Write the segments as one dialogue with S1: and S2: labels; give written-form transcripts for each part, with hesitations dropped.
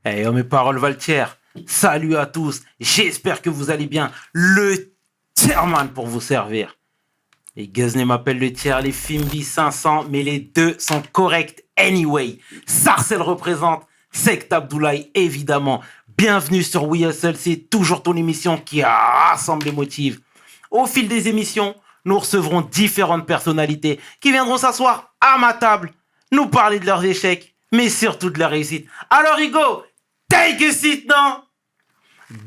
S1: Eh, oh, mes paroles valent. Salut à tous, j'espère que vous allez bien. Le Tierman pour vous servir. Les Guzney m'appellent le tiers, les Fimbi 500, mais les deux sont corrects anyway. Sarcel représente, Sect Abdoulaye évidemment. Bienvenue sur We Hustle, c'est toujours ton émission qui rassemble les motifs. Au fil des émissions, nous recevrons différentes personnalités qui viendront s'asseoir à ma table, nous parler de leurs échecs, mais surtout de leurs réussites. Alors Hugo, take a seat, non?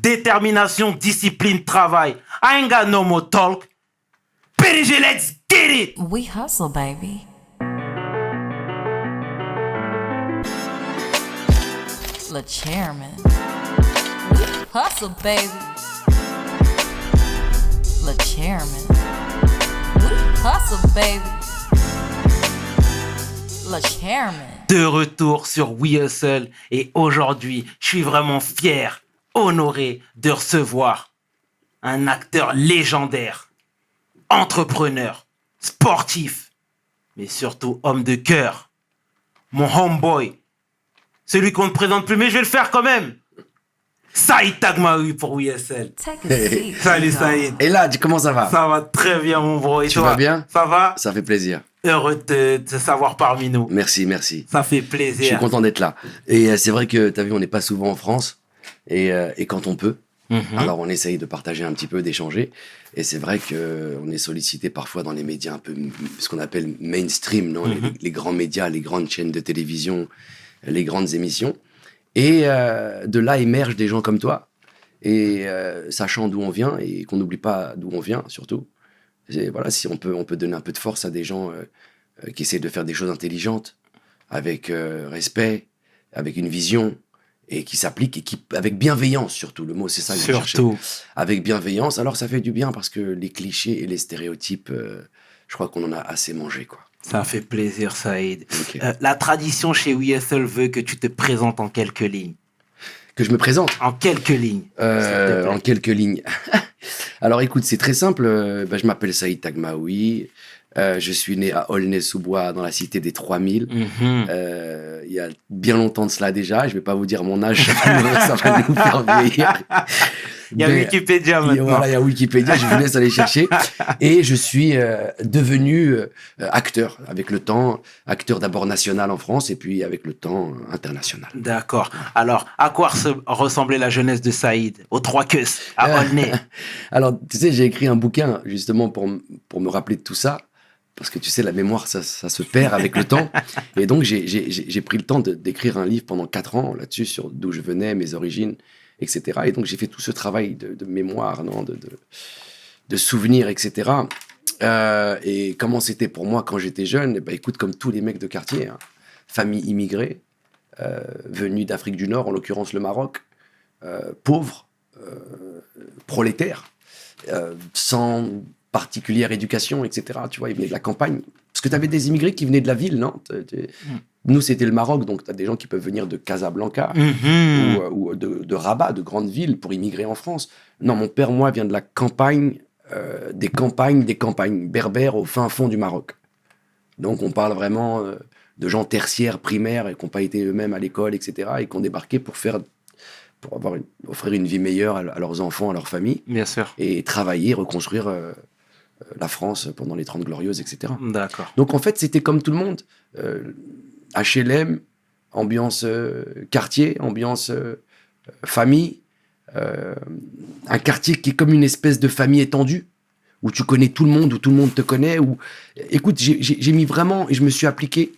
S1: Détermination, discipline, travail. I ain't got no more talk. PDG, let's get it!
S2: We hustle, baby. Le chairman. We hustle, baby. Le chairman. We hustle, baby. Le chairman.
S1: De retour sur We Hustle et aujourd'hui, je suis vraiment fier, honoré de recevoir un acteur légendaire, entrepreneur, sportif, mais surtout homme de cœur. Mon homeboy, celui qu'on ne présente plus, mais je vais le faire quand même. Saïd Tagmaoui pour We Hustle.
S2: Take a seat.
S1: Salut Saïd.
S3: Et là, comment ça va?
S1: Ça va très bien mon bro. Et
S3: Tu
S1: toi?
S3: vas bien?
S1: Ça va?
S3: Ça fait plaisir.
S1: Heureux de te savoir parmi nous.
S3: Merci, merci.
S1: Ça fait
S3: Je suis
S1: plaisir.
S3: content d'être là. Et c'est vrai que, t'as vu, on n'est pas souvent en France. Et quand on peut, alors on essaye de partager un petit peu, d'échanger. Et c'est vrai qu'on est sollicité parfois dans les médias un peu, ce qu'on appelle mainstream, non? Les grands médias, les grandes chaînes de télévision, les grandes émissions. Et de là émergent des gens comme toi. Et sachant d'où on vient et qu'on n'oublie pas d'où on vient, surtout. Et voilà, si on peut donner un peu de force à des gens qui essaient de faire des choses intelligentes, avec respect, avec une vision, et qui s'appliquent, et qui, avec bienveillance surtout, le mot c'est ça que je cherchais.
S1: Surtout.
S3: Avec bienveillance, alors ça fait du bien parce que les clichés et les stéréotypes, je crois qu'on en a assez mangé, quoi.
S1: Ça fait plaisir, Saïd.
S3: Ok.
S1: La tradition chez We Hustle veut que tu te présentes en quelques lignes.
S3: Que je me présente
S1: En quelques lignes. s'il te plaît.
S3: en quelques lignes. Alors écoute, c'est très simple. Je m'appelle Saïd Tagmaoui. Je suis né à Aulnay-sous-Bois, dans la cité des 3000. Il y a bien longtemps de cela déjà. Je vais pas vous dire mon âge, ça va nous faire vieillir.
S1: Il y a
S3: Mais,
S1: Wikipédia maintenant.
S3: voilà, il y a Wikipédia, je vous laisse aller chercher. Et je suis devenu acteur avec le temps. Acteur d'abord national en France et puis avec le temps international.
S1: D'accord. Alors, à quoi ressemblait la jeunesse de Saïd? Aux trois queues, à Aulnay.
S3: Alors, tu sais, j'ai écrit un bouquin justement pour me rappeler de tout ça. Parce que tu sais, la mémoire, ça se perd avec le temps. Et donc, j'ai pris le temps d'écrire un livre pendant 4 ans là-dessus, sur d'où je venais, mes origines, etc. Et donc, j'ai fait tout ce travail de mémoire, non, de souvenirs, etc. Et comment c'était pour moi quand j'étais jeune? Eh ben, écoute, comme tous les mecs de quartier, hein, famille immigrée, venue d'Afrique du Nord, en l'occurrence le Maroc, pauvre, prolétaire, sans particulière éducation, etc. Tu vois, ils venaient de la campagne. Parce que tu avais des immigrés qui venaient de la ville, non? Nous, c'était le Maroc, donc tu as des gens qui peuvent venir de Casablanca ou de Rabat, de grandes villes, pour immigrer en France. Non, mon père, moi, vient de la campagne, des campagnes berbères au fin fond du Maroc. Donc, on parle vraiment de gens tertiaires, primaires, et qui n'ont pas été eux-mêmes à l'école, etc., et qui ont débarqué pour offrir une vie meilleure à leurs enfants, à leurs familles,
S1: Bien sûr.
S3: et travailler, reconstruire la France pendant les 30 Glorieuses, etc.
S1: D'accord.
S3: Donc en fait, c'était comme tout le monde. HLM, ambiance quartier, ambiance famille. Un quartier qui est comme une espèce de famille étendue, où tu connais tout le monde, où tout le monde te connaît. Écoute, j'ai mis vraiment, et je me suis appliqué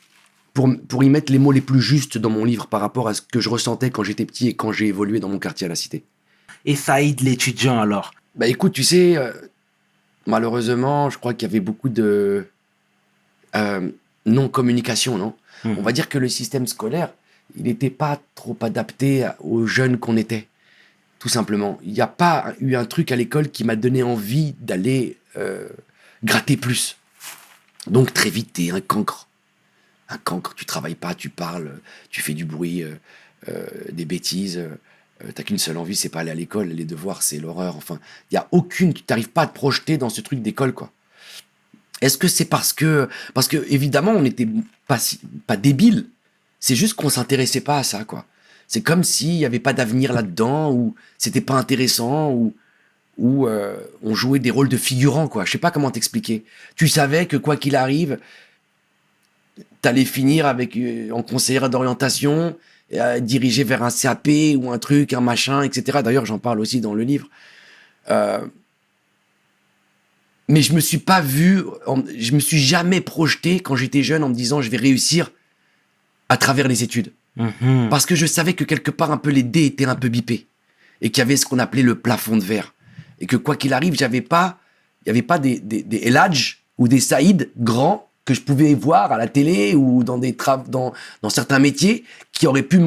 S3: pour y mettre les mots les plus justes dans mon livre par rapport à ce que je ressentais quand j'étais petit et quand j'ai évolué dans mon quartier à la Cité.
S1: Et Saïd l'étudiant alors?
S3: Bah écoute, tu sais, malheureusement, je crois qu'il y avait beaucoup de non-communication, non? On va dire que le système scolaire, il n'était pas trop adapté aux jeunes qu'on était, tout simplement. Il n'y a pas eu un truc à l'école qui m'a donné envie d'aller gratter plus. Donc très vite, t'es un cancre. Un cancre, tu travailles pas, tu parles, tu fais du bruit, des bêtises... t'as qu'une seule envie, c'est pas aller à l'école, les devoirs, c'est l'horreur. Enfin, il y a aucune, tu t'arrives pas à te projeter dans ce truc d'école, quoi. Est-ce que c'est parce que évidemment, on n'était pas débiles. C'est juste qu'on s'intéressait pas à ça, quoi. C'est comme s'il n'y avait pas d'avenir là-dedans, ou c'était pas intéressant, ou on jouait des rôles de figurants, quoi. Je sais pas comment t'expliquer. Tu savais que quoi qu'il arrive, t'allais finir avec en conseillère d'orientation, dirigé vers un CAP ou un truc, un machin, etc. D'ailleurs, j'en parle aussi dans le livre. Mais je me suis pas vu, je me suis jamais projeté quand j'étais jeune en me disant je vais réussir à travers les études. Parce que je savais que quelque part un peu les dés étaient un peu bipés et qu'il y avait ce qu'on appelait le plafond de verre. Et que quoi qu'il arrive, il n'y avait pas des El Hadj ou des Saïd grands que je pouvais voir à la télé ou dans certains métiers qui auraient pu,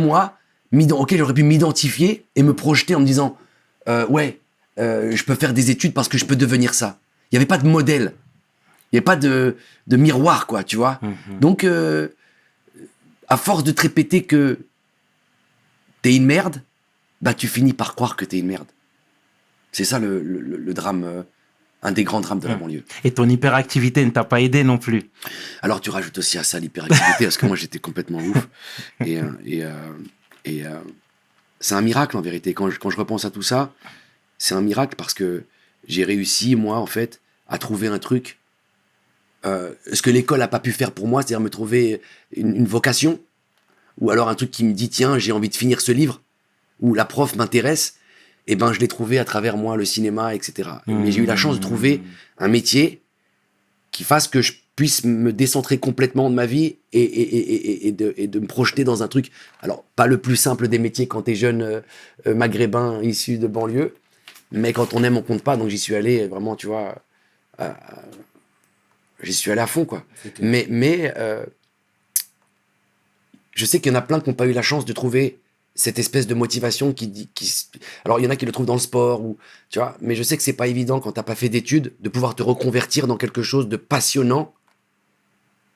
S3: auquel j'aurais pu m'identifier et me projeter en me disant je peux faire des études parce que je peux devenir ça. Il n'y avait pas de modèle. Il n'y avait pas de miroir, quoi, tu vois. Donc, à force de te répéter que t'es une merde, bah tu finis par croire que t'es une merde. C'est ça le drame, un des grands drames de la banlieue.
S1: Et ton hyperactivité ne t'a pas aidé non plus.
S3: Alors tu rajoutes aussi à ça l'hyperactivité, parce que moi j'étais complètement ouf. Et c'est un miracle en vérité. Quand je repense à tout ça, c'est un miracle parce que j'ai réussi, moi, en fait, à trouver un truc. Ce que l'école n'a pas pu faire pour moi, c'est-à-dire me trouver une vocation, ou alors un truc qui me dit, tiens, j'ai envie de finir ce livre, ou la prof m'intéresse, et ben je l'ai trouvé à travers moi, le cinéma, etc. Mais j'ai eu la chance de trouver un métier qui fasse que je puisse me décentrer complètement de ma vie et de me projeter dans un truc. Alors, pas le plus simple des métiers quand t'es jeune maghrébin issu de banlieue, mais quand on aime, on compte pas. Donc j'y suis allé vraiment, tu vois, j'y suis allé à fond, quoi. Mais je sais qu'il y en a plein qui n'ont pas eu la chance de trouver cette espèce de motivation alors il y en a qui le trouvent dans le sport, ou tu vois, mais je sais que c'est pas évident quand t'as pas fait d'études de pouvoir te reconvertir dans quelque chose de passionnant,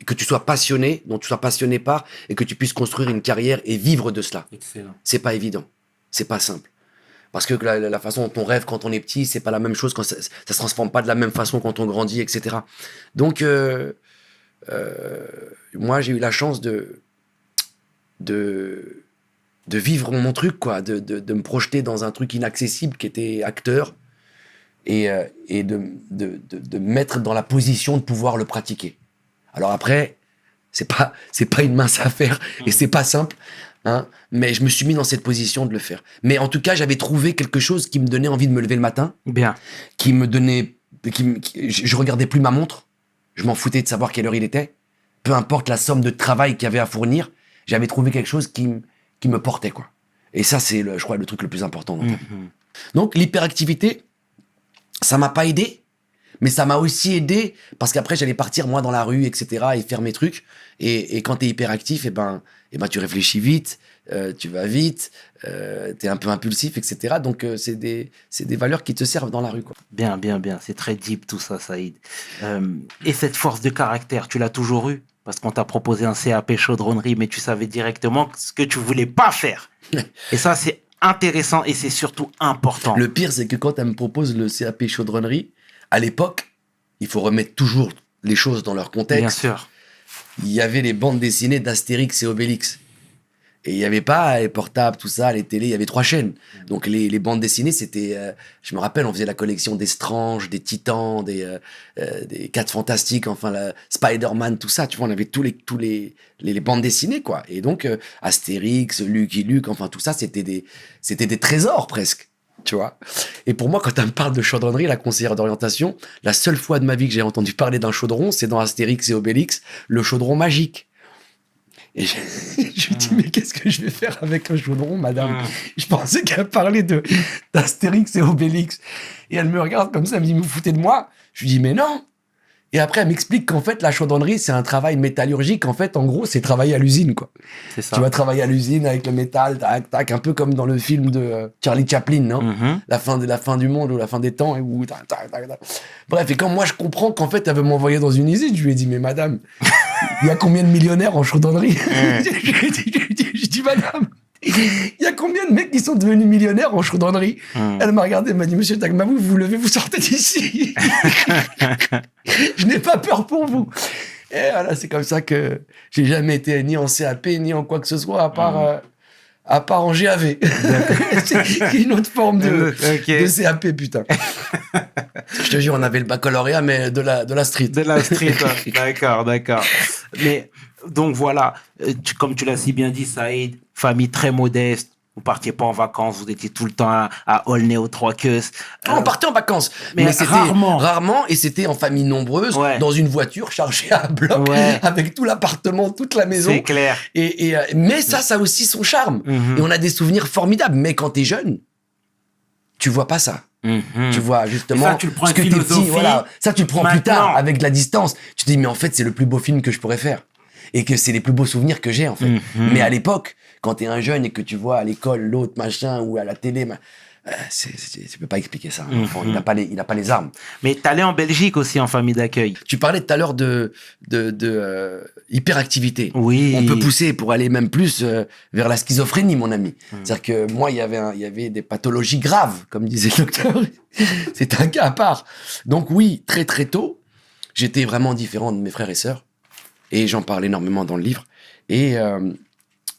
S3: et que tu sois passionné, dont tu sois passionné par, et que tu puisses construire une carrière et vivre de cela.
S1: Excellent.
S3: C'est pas évident, c'est pas simple. Parce que la façon dont on rêve quand on est petit, c'est pas la même chose, quand ça se transforme pas de la même façon quand on grandit, etc. Donc, moi, j'ai eu la chance de vivre mon truc, quoi, de me projeter dans un truc inaccessible qui était acteur, et de me mettre dans la position de pouvoir le pratiquer. Alors après, c'est pas une mince affaire, et c'est pas simple, hein, mais je me suis mis dans cette position de le faire. Mais en tout cas, j'avais trouvé quelque chose qui me donnait envie de me lever le matin.
S1: Bien.
S3: Qui me donnait... je regardais plus ma montre. Je m'en foutais de savoir quelle heure il était. Peu importe la somme de travail qu'il y avait à fournir, j'avais trouvé quelque chose qui me portait, quoi. Et ça, c'est, je crois, le truc le plus important dans ta vie. Donc, l'hyperactivité, ça m'a pas aidé, mais ça m'a aussi aidé parce qu'après, j'allais partir, moi, dans la rue, etc., et faire mes trucs. Et quand t'es hyperactif, et ben, tu réfléchis vite, tu vas vite, t'es un peu impulsif, etc. Donc, c'est des valeurs qui te servent dans la rue, quoi.
S1: Bien. C'est très deep tout ça, Saïd. Et cette force de caractère, tu l'as toujours eue? Parce qu'on t'a proposé un CAP chaudronnerie, mais tu savais directement ce que tu voulais pas faire. Et ça, c'est intéressant et c'est surtout important.
S3: Le pire, c'est que quand elle me propose le CAP chaudronnerie, à l'époque, il faut remettre toujours les choses dans leur contexte.
S1: Bien sûr.
S3: Il y avait les bandes dessinées d'Astérix et Obélix. Et il n'y avait pas les portables, tout ça, les télés, il y avait 3 chaînes. Donc les bandes dessinées, c'était... je me rappelle, on faisait la collection des Strange, des Titans, des 4 Fantastiques, enfin, Spider-Man, tout ça. Tu vois, on avait tous les bandes dessinées, quoi. Et donc, Astérix, Lucky Luke, enfin, tout ça, c'était des trésors, presque. Tu vois. Et pour moi, quand elle me parle de chaudronnerie, la conseillère d'orientation, la seule fois de ma vie que j'ai entendu parler d'un chaudron, c'est dans Astérix et Obélix, le chaudron magique. Et je lui dis, mais qu'est-ce que je vais faire avec un chaudron, madame? Je pensais qu'elle parlait d'Astérix et Obélix. Et elle me regarde comme ça, elle me dit, vous foutez de moi? Je lui dis, mais non. Et après, elle m'explique qu'en fait, la chaudronnerie, c'est un travail métallurgique. En fait, en gros, c'est travailler à l'usine, quoi.
S1: C'est ça.
S3: Tu vas travailler à l'usine avec le métal, tac, tac, un peu comme dans le film de Charlie Chaplin, non? La fin du monde ou la fin des temps. Et tac, tac, tac, tac. Bref, et quand moi, je comprends qu'en fait, elle veut m'envoyer dans une usine, je lui ai dit, mais madame, il y a combien de millionnaires en chaudronnerie? Je dis, madame, il y a combien de mecs qui sont devenus millionnaires en chaudronnerie? Elle m'a regardé, elle m'a dit, monsieur Tagmabou, vous vous levez, vous sortez d'ici. Je n'ai pas peur pour vous. Et voilà, c'est comme ça que j'ai jamais été ni en CAP, ni en quoi que ce soit, à à part en GAV. C'est une autre forme de CAP, putain. Je te jure, on avait le baccalauréat, mais de la street.
S1: De la street, d'accord. Mais donc voilà, comme tu l'as si bien dit, Saïd, famille très modeste. Vous partiez pas en vacances, vous étiez tout le temps à Aulnay aux Trois-Queues.
S3: On partait en vacances, mais c'était rarement, et c'était en famille nombreuse, dans une voiture chargée à bloc, avec tout l'appartement, toute la maison.
S1: C'est clair.
S3: Mais ça a aussi son charme. Et on a des souvenirs formidables. Mais quand t'es jeune, tu vois pas ça. Tu vois justement
S1: ça, tu le prends
S3: ce que t'es petit, voilà. Ça, tu le prends plus tard avec de la distance. Tu te dis, mais en fait, c'est le plus beau film que je pourrais faire. Et que c'est les plus beaux souvenirs que j'ai, en fait. Mais à l'époque, quand t'es un jeune et que tu vois à l'école l'autre machin ou à la télé, tu peux pas expliquer ça. L'enfant, il a pas les armes.
S1: Mais t'allais en Belgique aussi en famille d'accueil.
S3: Tu parlais tout à l'heure de hyperactivité.
S1: Oui.
S3: On peut pousser pour aller même plus vers la schizophrénie, mon ami. C'est-à-dire que moi, il y avait des pathologies graves, comme disait le docteur. C'est un cas à part. Donc oui, très très tôt, j'étais vraiment différent de mes frères et sœurs. Et j'en parle énormément dans le livre. Et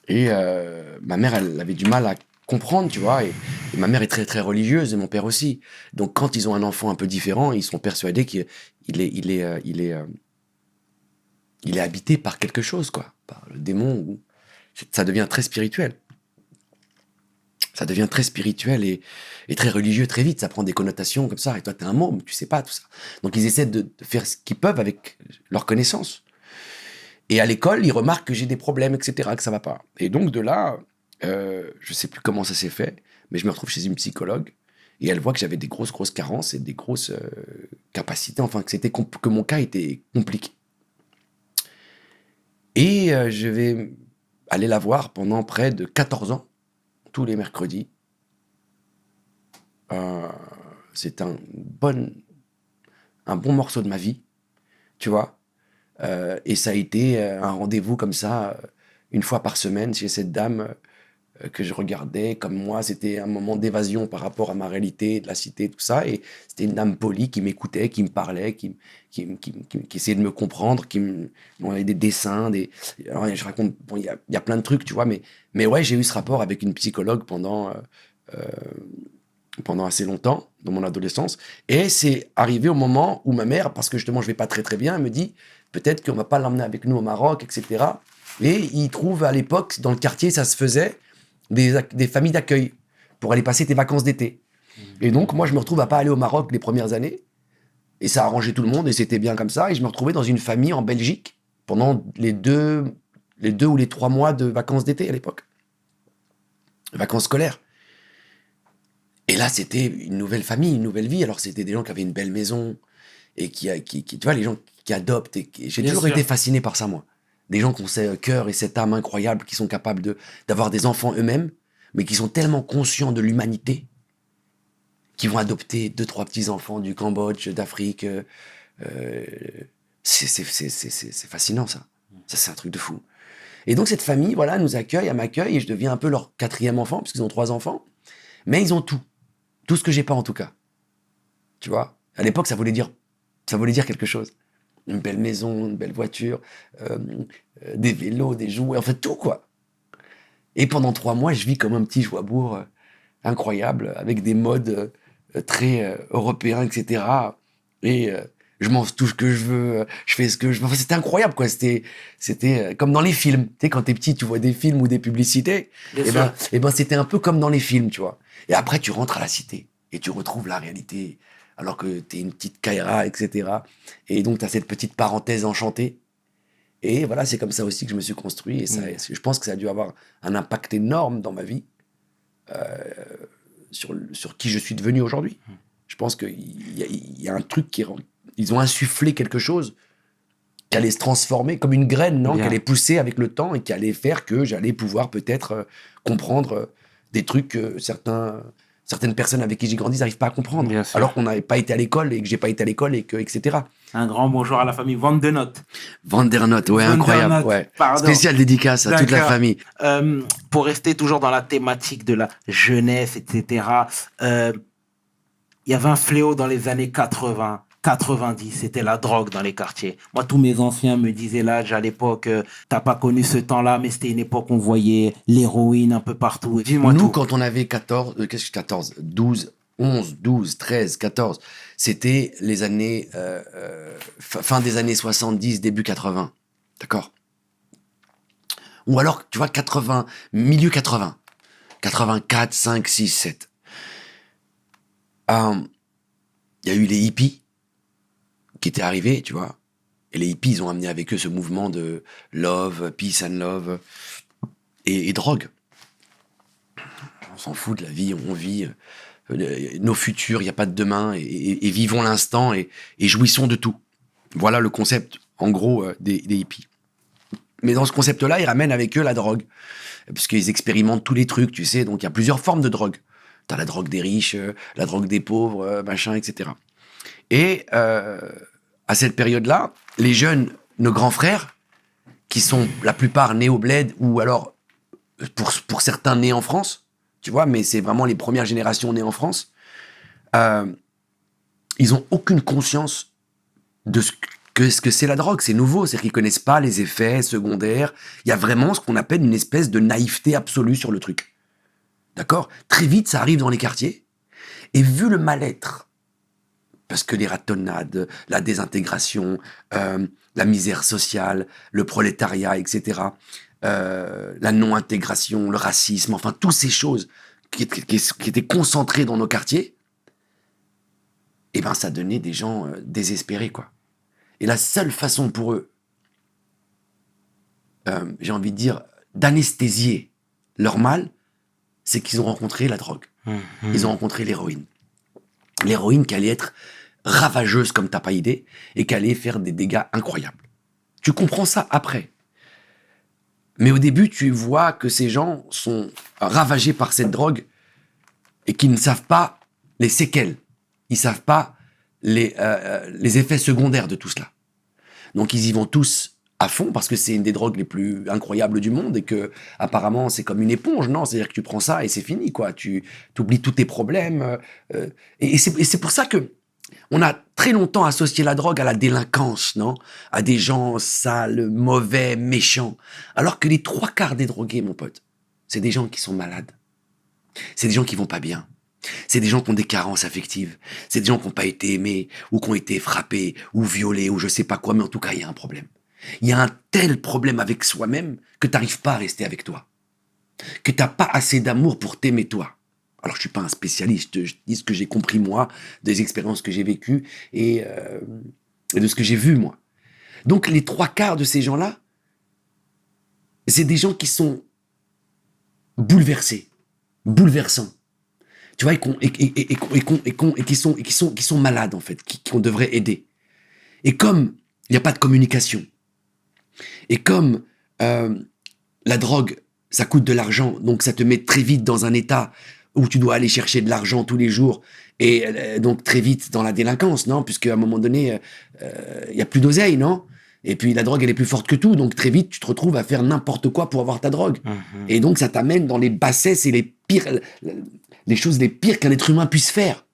S3: ma mère, elle avait du mal à comprendre, tu vois. Et ma mère est très, très religieuse et mon père aussi. Donc, quand ils ont un enfant un peu différent, ils sont persuadés qu'il est habité par quelque chose, quoi. Par le démon. Ça devient très spirituel. Ça devient très spirituel et très religieux très vite. Ça prend des connotations comme ça. Et toi, t'es un môme, tu sais pas tout ça. Donc, ils essaient de faire ce qu'ils peuvent avec leurs connaissances. Et à l'école, ils remarquent que j'ai des problèmes, etc., que ça va pas. Et donc, de là, je sais plus comment ça s'est fait, mais je me retrouve chez une psychologue et elle voit que j'avais des grosses carences et des grosses capacités, enfin, que mon cas était compliqué. Et je vais aller la voir pendant près de 14 ans, tous les mercredis. C'est un bon morceau de ma vie, tu vois. Et ça a été un rendez-vous comme ça, une fois par semaine, chez cette dame que je regardais comme moi. C'était un moment d'évasion par rapport à ma réalité, de la cité, tout ça. Et c'était une dame polie qui m'écoutait, qui me parlait, qui essayait de me comprendre, qui m'envoyait des dessins. Alors, je raconte, bon, il y a plein de trucs, tu vois. Mais ouais, j'ai eu ce rapport avec une psychologue pendant assez longtemps, dans mon adolescence. Et c'est arrivé au moment où ma mère, parce que justement je vais pas très très bien, elle me dit peut-être qu'on va pas l'emmener avec nous au Maroc, etc. Et il trouve à l'époque, dans le quartier, ça se faisait, des familles d'accueil pour aller passer tes vacances d'été. Et donc moi je me retrouve à pas aller au Maroc les premières années. Et ça a arrangé tout le monde et c'était bien comme ça. Et je me retrouvais dans une famille en Belgique pendant les deux ou les 3 mois de vacances d'été à l'époque. Vacances scolaires. Et là, c'était une nouvelle famille, une nouvelle vie. Alors, c'était des gens qui avaient une belle maison et qui tu vois, les gens qui adoptent. J'ai toujours été fasciné par ça, moi. Des gens qui ont ce cœur et cette âme incroyable, qui sont capables d'avoir des enfants eux-mêmes, mais qui sont tellement conscients de l'humanité, qui vont adopter 2-3 petits-enfants du Cambodge, d'Afrique. C'est fascinant, ça. Ça, c'est un truc de fou. Et donc, cette famille, voilà, nous accueille, elle m'accueille, et je deviens un peu leur 4e enfant, parce qu'ils ont 3 enfants. Mais ils ont tout. Tout ce que j'ai pas, en tout cas. Tu vois, à l'époque, ça voulait dire quelque chose. Une belle maison, une belle voiture, des vélos, des jouets, en fait, tout, quoi. Et pendant 3 mois, je vis comme un petit jouabourg incroyable, avec des modes très européens, etc. Et je mange tout ce que je veux, je fais ce que je veux. Enfin, c'était incroyable, quoi. C'était comme dans les films. Tu sais, quand t'es petit, tu vois des films ou des publicités. Et ben, c'était un peu comme dans les films, tu vois. Et après, tu rentres à la cité et tu retrouves la réalité, alors que t'es une petite Kaira, etc. Et donc, t'as cette petite parenthèse enchantée. Et voilà, c'est comme ça aussi que je me suis construit. Et ça, je pense que ça a dû avoir un impact énorme dans ma vie, sur qui je suis devenu aujourd'hui. Je pense qu'il y a un truc ils ont insufflé quelque chose qui allait se transformer comme une graine, non, qui allait pousser avec le temps et qui allait faire que j'allais pouvoir peut-être comprendre des trucs que certaines personnes avec qui j'ai grandi n'arrivent pas à comprendre. Alors qu'on n'avait pas été à l'école et que j'ai pas été à l'école et que, etc.
S1: Un grand bonjour à la famille Van der Noot.
S3: Van der Noot, ouais, incroyable. Ouais. Spécial dédicace à toute la famille.
S1: Pour rester toujours dans la thématique de la jeunesse, etc., il y avait un fléau dans les années 80. 90, c'était la drogue dans les quartiers. Moi, tous mes anciens me disaient l'âge à l'époque, t'as pas connu ce temps-là, mais c'était une époque où on voyait l'héroïne un peu partout. Dis-moi
S3: Nous,
S1: tout.
S3: quand on avait 12, 11, 12, 13, 14, c'était les années, fin des années 70, début 80. D'accord? Ou alors, tu vois, 80, milieu 80. 84, 5, 6, 7. Il y a eu les hippies qui étaient arrivés, tu vois. Et les hippies, ils ont amené avec eux ce mouvement de love, peace and love et drogue. On s'en fout de la vie, on vit nos futurs, il n'y a pas de demain, et vivons l'instant et jouissons de tout. Voilà le concept, en gros, des hippies. Mais dans ce concept-là, ils ramènent avec eux la drogue, puisqu'ils expérimentent tous les trucs, tu sais, donc il y a plusieurs formes de drogue. T'as la drogue des riches, la drogue des pauvres, machin, etc. Et à cette période-là, les jeunes, nos grands frères, qui sont la plupart nés au bled, ou alors, pour certains, nés en France, tu vois, mais c'est vraiment les premières générations nées en France, ils ont aucune conscience de ce que c'est la drogue. C'est nouveau, c'est-à-dire qu'ils connaissent pas les effets secondaires. Il y a vraiment ce qu'on appelle une espèce de naïveté absolue sur le truc. D'accord? Très vite, ça arrive dans les quartiers, et vu le mal-être, parce que les ratonnades, la désintégration, la misère sociale, le prolétariat, etc., la non-intégration, le racisme, enfin, toutes ces choses qui étaient concentrées dans nos quartiers, eh ben, ça donnait des gens désespérés, quoi. Et la seule façon pour eux, j'ai envie de dire, d'anesthésier leur mal, c'est qu'ils ont rencontré la drogue. Ils ont rencontré l'héroïne. L'héroïne qui allait être ravageuse comme t'as pas idée, et qui allait faire des dégâts incroyables. Tu comprends ça après. Mais au début, tu vois que ces gens sont ravagés par cette drogue et qu'ils ne savent pas les séquelles. Ils savent pas les effets secondaires de tout cela. Donc ils y vont tous à fond parce que c'est une des drogues les plus incroyables du monde et que apparemment c'est comme une éponge, non? C'est-à-dire que tu prends ça et c'est fini, quoi. Tu oublies tous tes problèmes. Et c'est pour ça que on a très longtemps associé la drogue à la délinquance, non? À des gens sales, mauvais, méchants. Alors que les 3/4 des drogués, mon pote, c'est des gens qui sont malades. C'est des gens qui vont pas bien. C'est des gens qui ont des carences affectives. C'est des gens qui n'ont pas été aimés, ou qui ont été frappés, ou violés, ou je sais pas quoi, mais en tout cas, il y a un problème. Il y a un tel problème avec soi-même que t'arrives pas à rester avec toi. Que t'as pas assez d'amour pour t'aimer toi. Alors, je suis pas un spécialiste, je dis ce que j'ai compris, moi, des expériences que j'ai vécues et de ce que j'ai vu, moi. Donc, les 3/4 de ces gens-là, c'est des gens qui sont bouleversés, bouleversants. Tu vois, qui sont malades, en fait, qu'on devrait aider. Et comme il n'y a pas de communication, et comme la drogue, ça coûte de l'argent, donc ça te met très vite dans un état où tu dois aller chercher de l'argent tous les jours, et donc très vite dans la délinquance, non? Puisque à un moment donné, il n'y a plus d'oseille, non? Et puis la drogue, elle est plus forte que tout, donc très vite, tu te retrouves à faire n'importe quoi pour avoir ta drogue. Et donc ça t'amène dans les bassesses et les choses les pires qu'un être humain puisse faire.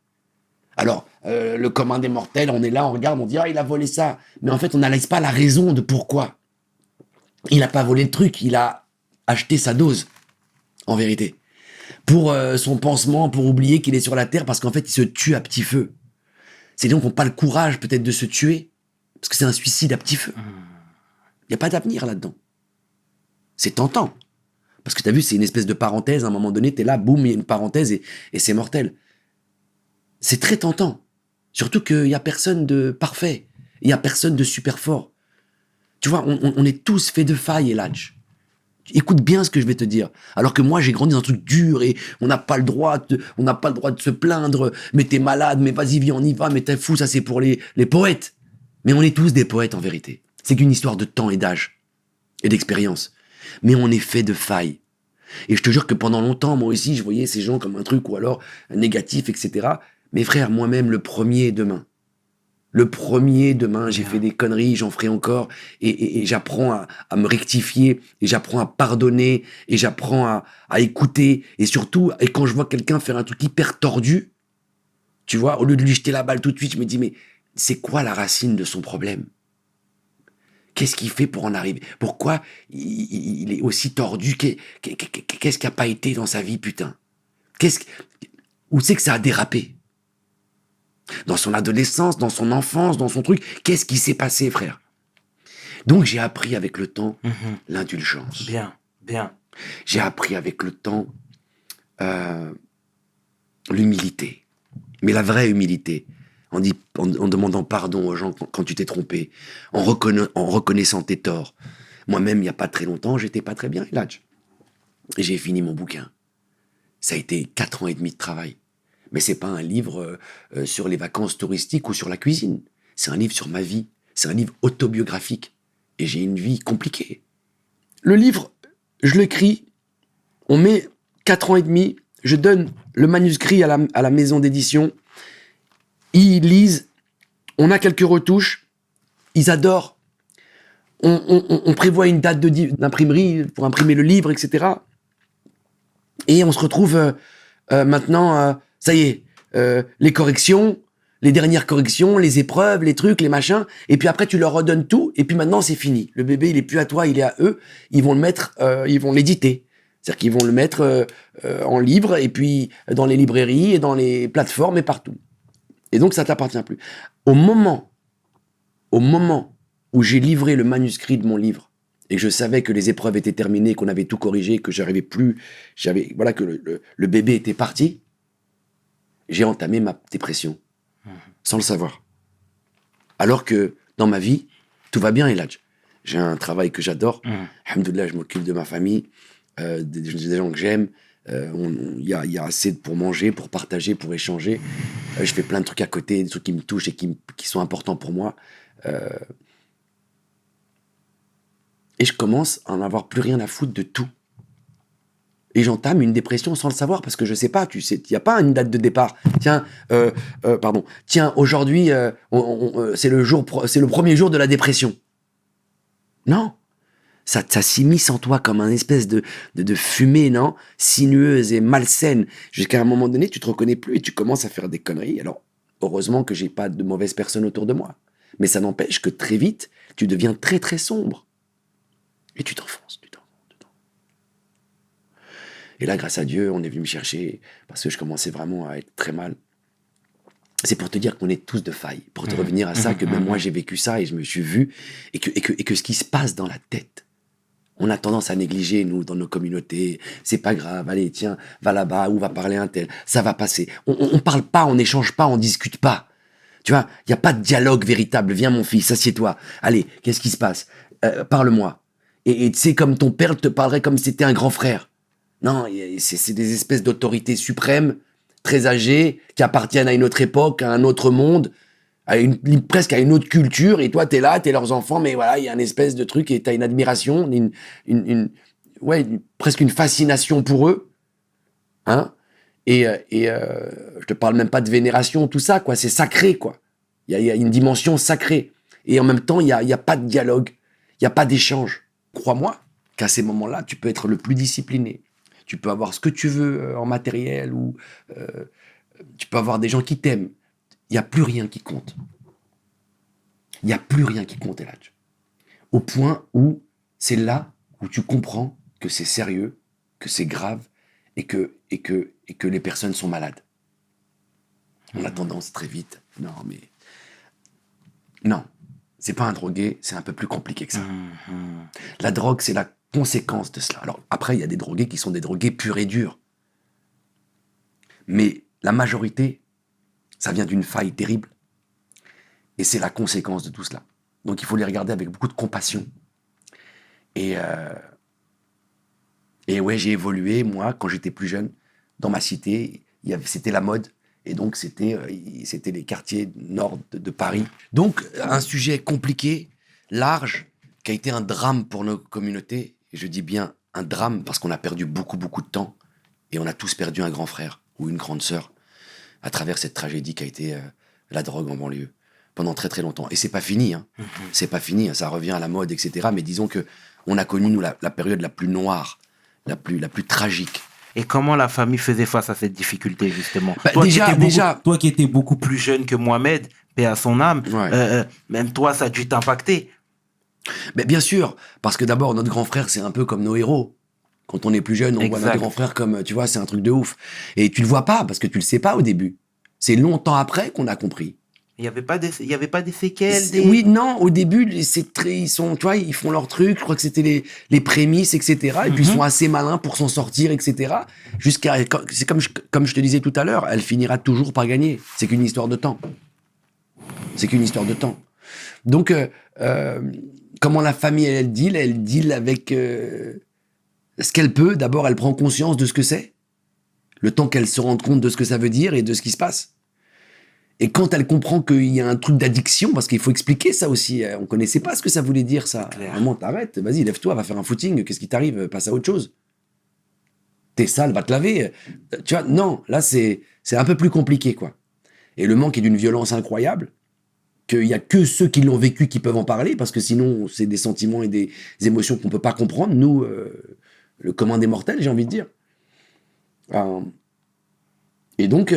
S3: Alors, le commun des mortels, on est là, on regarde, on dit « Ah, il a volé ça !» Mais en fait, on n'analyse pas la raison de pourquoi. Il n'a pas volé le truc, il a acheté sa dose, en vérité. Pour son pansement, pour oublier qu'il est sur la terre, parce qu'en fait, il se tue à petit feu. C'est des gens qui n'ont pas le courage, peut-être, de se tuer, parce que c'est un suicide à petit feu. Il n'y a pas d'avenir là-dedans. C'est tentant. Parce que tu as vu, c'est une espèce de parenthèse, à un moment donné, tu es là, boum, il y a une parenthèse, et c'est mortel. C'est très tentant. Surtout qu'il n'y a personne de parfait. Il n'y a personne de super fort. Tu vois, on est tous faits de failles, Eladj. Écoute bien ce que je vais te dire. Alors que moi, j'ai grandi dans un truc dur et on n'a pas le droit de se plaindre. Mais t'es malade, mais vas-y, viens, on y va, mais t'es fou, ça c'est pour les poètes. Mais on est tous des poètes en vérité. C'est qu'une histoire de temps et d'âge et d'expérience. Mais on est fait de failles. Et je te jure que pendant longtemps, moi aussi, je voyais ces gens comme un truc ou alors négatif, etc. Mes frères, moi-même, le premier demain, j'ai fait des conneries, j'en ferai encore, et j'apprends à me rectifier, et j'apprends à pardonner, et j'apprends à écouter, et surtout, et quand je vois quelqu'un faire un truc hyper tordu, tu vois, au lieu de lui jeter la balle tout de suite, je me dis, mais c'est quoi la racine de son problème? Qu'est-ce qu'il fait pour en arriver? Pourquoi il est aussi tordu? Qu'est-ce qui n'a pas été dans sa vie, putain? Où c'est que ça a dérapé? Dans son adolescence, dans son enfance, dans son truc, qu'est-ce qui s'est passé, frère? Donc j'ai appris avec le temps l'indulgence.
S1: Bien, bien.
S3: J'ai appris avec le temps l'humilité. Mais la vraie humilité. En demandant pardon aux gens quand tu t'es trompé, en reconnaissant tes torts. Moi-même, il n'y a pas très longtemps, j'étais pas très bien, Eladj. Et j'ai fini mon bouquin. Ça a été 4 ans et demi de travail. Mais c'est pas un livre sur les vacances touristiques ou sur la cuisine. C'est un livre sur ma vie. C'est un livre autobiographique. Et j'ai une vie compliquée. Le livre, je l'écris, on met 4 ans et demi, je donne le manuscrit à la maison d'édition. Ils lisent, on a quelques retouches, ils adorent. On prévoit une date d'imprimerie pour imprimer le livre, etc. Et on se retrouve maintenant, ça y est, les corrections, les dernières corrections, les épreuves, les trucs, les machins. Et puis après, tu leur redonnes tout. Et puis maintenant, c'est fini. Le bébé, il est plus à toi, il est à eux. Ils vont le mettre, ils vont l'éditer. C'est-à-dire qu'ils vont le mettre en livre, et puis dans les librairies, et dans les plateformes, et partout. Et donc, ça t'appartient plus. Au moment où j'ai livré le manuscrit de mon livre, et que je savais que les épreuves étaient terminées, qu'on avait tout corrigé, que j'arrivais plus, voilà, que le bébé était parti, j'ai entamé ma dépression, sans le savoir. Alors que, dans ma vie, tout va bien, Eladj. J'ai un travail que j'adore. Alhamdoulilah, je m'occupe de ma famille, des gens que j'aime. Il y a assez pour manger, pour partager, pour échanger. Je fais plein de trucs à côté, des trucs qui me touchent et qui sont importants pour moi. Et je commence à en avoir plus rien à foutre de tout. Et j'entame une dépression sans le savoir, parce que je sais pas, tu sais, il n'y a pas une date de départ. Tiens, aujourd'hui, c'est le premier jour de la dépression. Non. Ça s'immisce en toi comme un espèce de fumée, non, sinueuse et malsaine, jusqu'à un moment donné, tu te reconnais plus et tu commences à faire des conneries. Alors, heureusement que j'ai pas de mauvaises personnes autour de moi. Mais ça n'empêche que très vite, tu deviens très très sombre. Et tu t'enfonces. Et là, grâce à Dieu, on est venu me chercher, parce que je commençais vraiment à être très mal. C'est pour te dire qu'on est tous de faille, pour te revenir à ça, que même moi j'ai vécu ça et je me suis vu, et que ce qui se passe dans la tête, on a tendance à négliger, nous, dans nos communautés. C'est pas grave, allez, tiens, va là-bas, ou va parler un tel, ça va passer. On parle pas, on n'échange pas, on discute pas. Tu vois, il y a pas de dialogue véritable. Viens, mon fils, assieds-toi. Allez, qu'est-ce qui se passe? Parle-moi. Et tu sais, comme ton père te parlerait comme si c'était un grand frère. Non, c'est des espèces d'autorités suprêmes, très âgées, qui appartiennent à une autre époque, à un autre monde, presque à une autre culture, et toi, t'es là, t'es leurs enfants, mais voilà, il y a une espèce de truc, et t'as une admiration, presque une fascination pour eux, hein, et je te parle même pas de vénération, tout ça, quoi, c'est sacré, quoi. Il y a une dimension sacrée, et en même temps, il y a pas de dialogue, il y a pas d'échange. Crois-moi qu'à ces moments-là, tu peux être le plus discipliné, tu peux avoir ce que tu veux en matériel, ou tu peux avoir des gens qui t'aiment. Il n'y a plus rien qui compte. Il n'y a plus rien qui compte, Eladj. Au point où c'est là où tu comprends que c'est sérieux, que c'est grave, et que les personnes sont malades. On a tendance très vite. Non, c'est pas un drogué, c'est un peu plus compliqué que ça. La drogue, c'est la conséquence de cela. Alors après, il y a des drogués qui sont des drogués purs et durs. Mais la majorité, ça vient d'une faille terrible. Et c'est la conséquence de tout cela. Donc il faut les regarder avec beaucoup de compassion. Et ouais, j'ai évolué, moi, quand j'étais plus jeune, dans ma cité, c'était la mode. Et donc c'était les quartiers nord de Paris. Donc un sujet compliqué, large, qui a été un drame pour nos communautés. Et je dis bien un drame parce qu'on a perdu beaucoup, beaucoup de temps. Et on a tous perdu un grand frère ou une grande sœur à travers cette tragédie qui a été la drogue en banlieue pendant très très longtemps. Et c'est pas fini, hein. C'est pas fini, hein. Ça revient à la mode, etc. Mais disons que on a connu, nous, la période la plus noire, la plus tragique.
S1: Et comment la famille faisait face à cette difficulté, justement?
S3: Bah,
S1: Toi
S3: déjà,
S1: qui étais beaucoup plus jeune que Mohamed, paix à son âme,
S3: Ouais.
S1: même toi, ça a dû t'impacter.
S3: Mais bien sûr, parce que d'abord, notre grand frère, c'est un peu comme nos héros. Quand on est plus jeune, on voit
S1: Exact.
S3: notre grand frère comme, tu vois, c'est un truc de ouf. Et tu le vois pas, parce que tu le sais pas au début. C'est longtemps après qu'on a compris.
S1: Il n'y avait pas des séquelles, des...
S3: Oui, non, au début, ils sont, tu vois, ils font leur truc, je crois que c'était les prémices, etc. Et puis ils sont assez malins pour s'en sortir, etc. C'est comme je te disais tout à l'heure, elle finira toujours par gagner. C'est qu'une histoire de temps. C'est qu'une histoire de temps. Donc, comment la famille, elle deal avec ce qu'elle peut. D'abord, elle prend conscience de ce que c'est. Le temps qu'elle se rende compte de ce que ça veut dire et de ce qui se passe. Et quand elle comprend qu'il y a un truc d'addiction, parce qu'il faut expliquer ça aussi, on connaissait pas ce que ça voulait dire, ça.
S1: Clair.
S3: Vraiment, t'arrêtes, vas-y, lève-toi, va faire un footing, qu'est-ce qui t'arrive, passe à autre chose. T'es sale, va te laver. Tu vois, non, là, c'est un peu plus compliqué, quoi. Et le manque est d'une violence incroyable, qu'il y a que ceux qui l'ont vécu qui peuvent en parler, parce que sinon, c'est des sentiments et des émotions qu'on peut pas comprendre, nous, le commun des mortels, j'ai envie de dire. Et donc,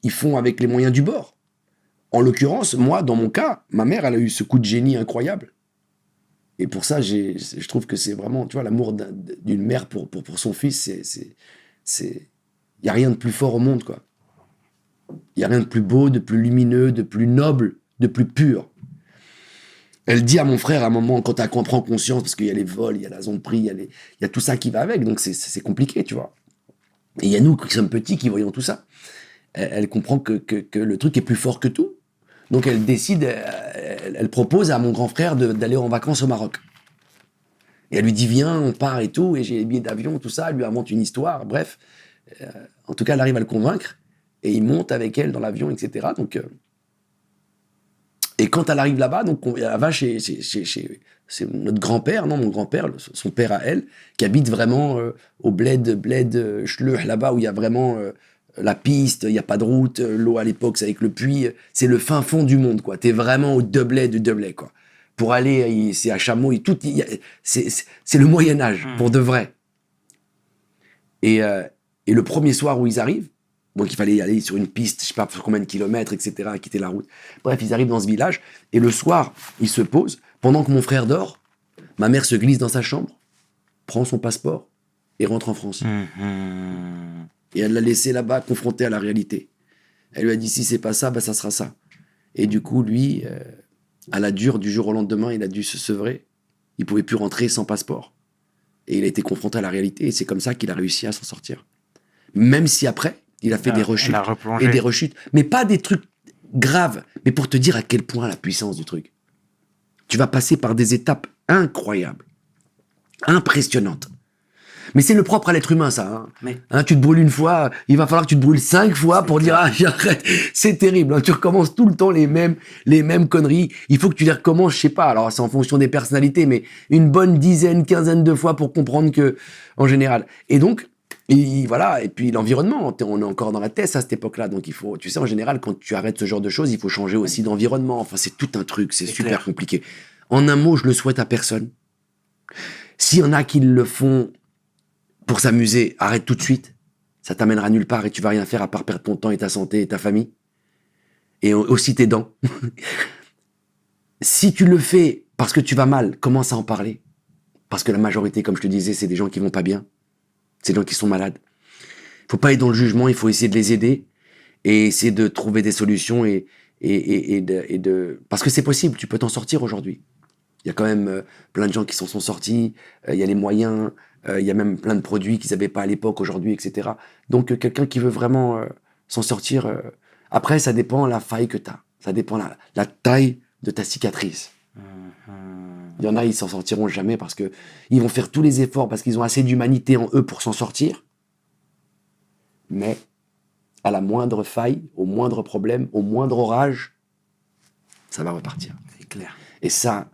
S3: ils font avec les moyens du bord. En l'occurrence, moi, dans mon cas, ma mère, elle a eu ce coup de génie incroyable. Et pour ça, je trouve que c'est vraiment, tu vois, l'amour d'une mère pour son fils, il n'y a rien de plus fort au monde, quoi. Il n'y a rien de plus beau, de plus lumineux, de plus noble, de plus pur. Elle dit à mon frère, à un moment, quand elle prend conscience, parce qu'il y a les vols, il y a la zone de prix, il y a tout ça qui va avec, donc c'est compliqué, tu vois. Et il y a nous qui sommes petits, qui voyons tout ça. Elle comprend que le truc est plus fort que tout. Donc elle décide, elle propose à mon grand frère d'aller en vacances au Maroc. Et elle lui dit, viens, on part et tout, et j'ai les billets d'avion, tout ça, elle lui invente une histoire, bref. En tout cas, elle arrive à le convaincre, et il monte avec elle dans l'avion, etc. Donc, et quand elle arrive là-bas, donc elle va chez c'est notre grand-père, non, mon grand-père, son père à elle, qui habite vraiment au bled Schleuch, là-bas, où il y a vraiment... la piste, il n'y a pas de route, l'eau à l'époque, c'est avec le puits, c'est le fin fond du monde, quoi. T'es vraiment au Deblay du Deblay, quoi. Pour aller, c'est à Chameau, c'est le Moyen-Âge, pour de vrai. Et le premier soir où ils arrivent, donc il fallait y aller sur une piste, je sais pas sur combien de kilomètres, etc., quitter la route. Bref, ils arrivent dans ce village, et le soir, ils se posent, pendant que mon frère dort, ma mère se glisse dans sa chambre, prend son passeport, et rentre en France. Et elle l'a laissé là-bas, confronté à la réalité. Elle lui a dit, si c'est pas ça, bah ça sera ça. Et du coup, lui, à la dure, du jour au lendemain, il a dû se sevrer. Il pouvait plus rentrer sans passeport. Et il a été confronté à la réalité, et c'est comme ça qu'il a réussi à s'en sortir. Même si après, il a fait des rechutes. Et des rechutes. Mais pas des trucs graves, mais pour te dire à quel point la puissance du truc. Tu vas passer par des étapes incroyables, impressionnantes. Mais c'est le propre à l'être humain, ça. Tu te brûles une fois, il va falloir que tu te brûles 5 fois pour dire, j'arrête. C'est terrible. Hein, tu recommences tout le temps les mêmes conneries. Il faut que tu les recommences, je sais pas. Alors, c'est en fonction des personnalités, mais une bonne dizaine, quinzaine de fois pour comprendre que, en général. Et donc, voilà. Et puis, l'environnement. On est encore dans la tête à cette époque-là. Donc, il faut, tu sais, en général, quand tu arrêtes ce genre de choses, il faut changer aussi d'environnement. Enfin, c'est tout un truc. C'est super clair. Compliqué. En un mot, je le souhaite à personne. S'il y en a qui le font pour s'amuser, arrête tout de suite. Ça t'amènera nulle part et tu vas rien faire à part perdre ton temps et ta santé et ta famille. Et aussi tes dents. Si tu le fais parce que tu vas mal, commence à en parler. Parce que la majorité, comme je te disais, c'est des gens qui vont pas bien. C'est des gens qui sont malades. Faut pas être dans le jugement, il faut essayer de les aider et essayer de trouver des solutions et parce que c'est possible, tu peux t'en sortir aujourd'hui. Il y a quand même plein de gens qui s'en sont sortis, il y a les moyens, il y a même plein de produits qu'ils n'avaient pas à l'époque aujourd'hui, etc. Donc quelqu'un qui veut vraiment s'en sortir, après ça dépend la faille que tu as, ça dépend la taille de ta cicatrice. Il y en a, ils s'en sortiront jamais parce que ils vont faire tous les efforts parce qu'ils ont assez d'humanité en eux pour s'en sortir. Mais à la moindre faille, au moindre problème, au moindre orage, ça va repartir.
S1: C'est clair.
S3: Et ça,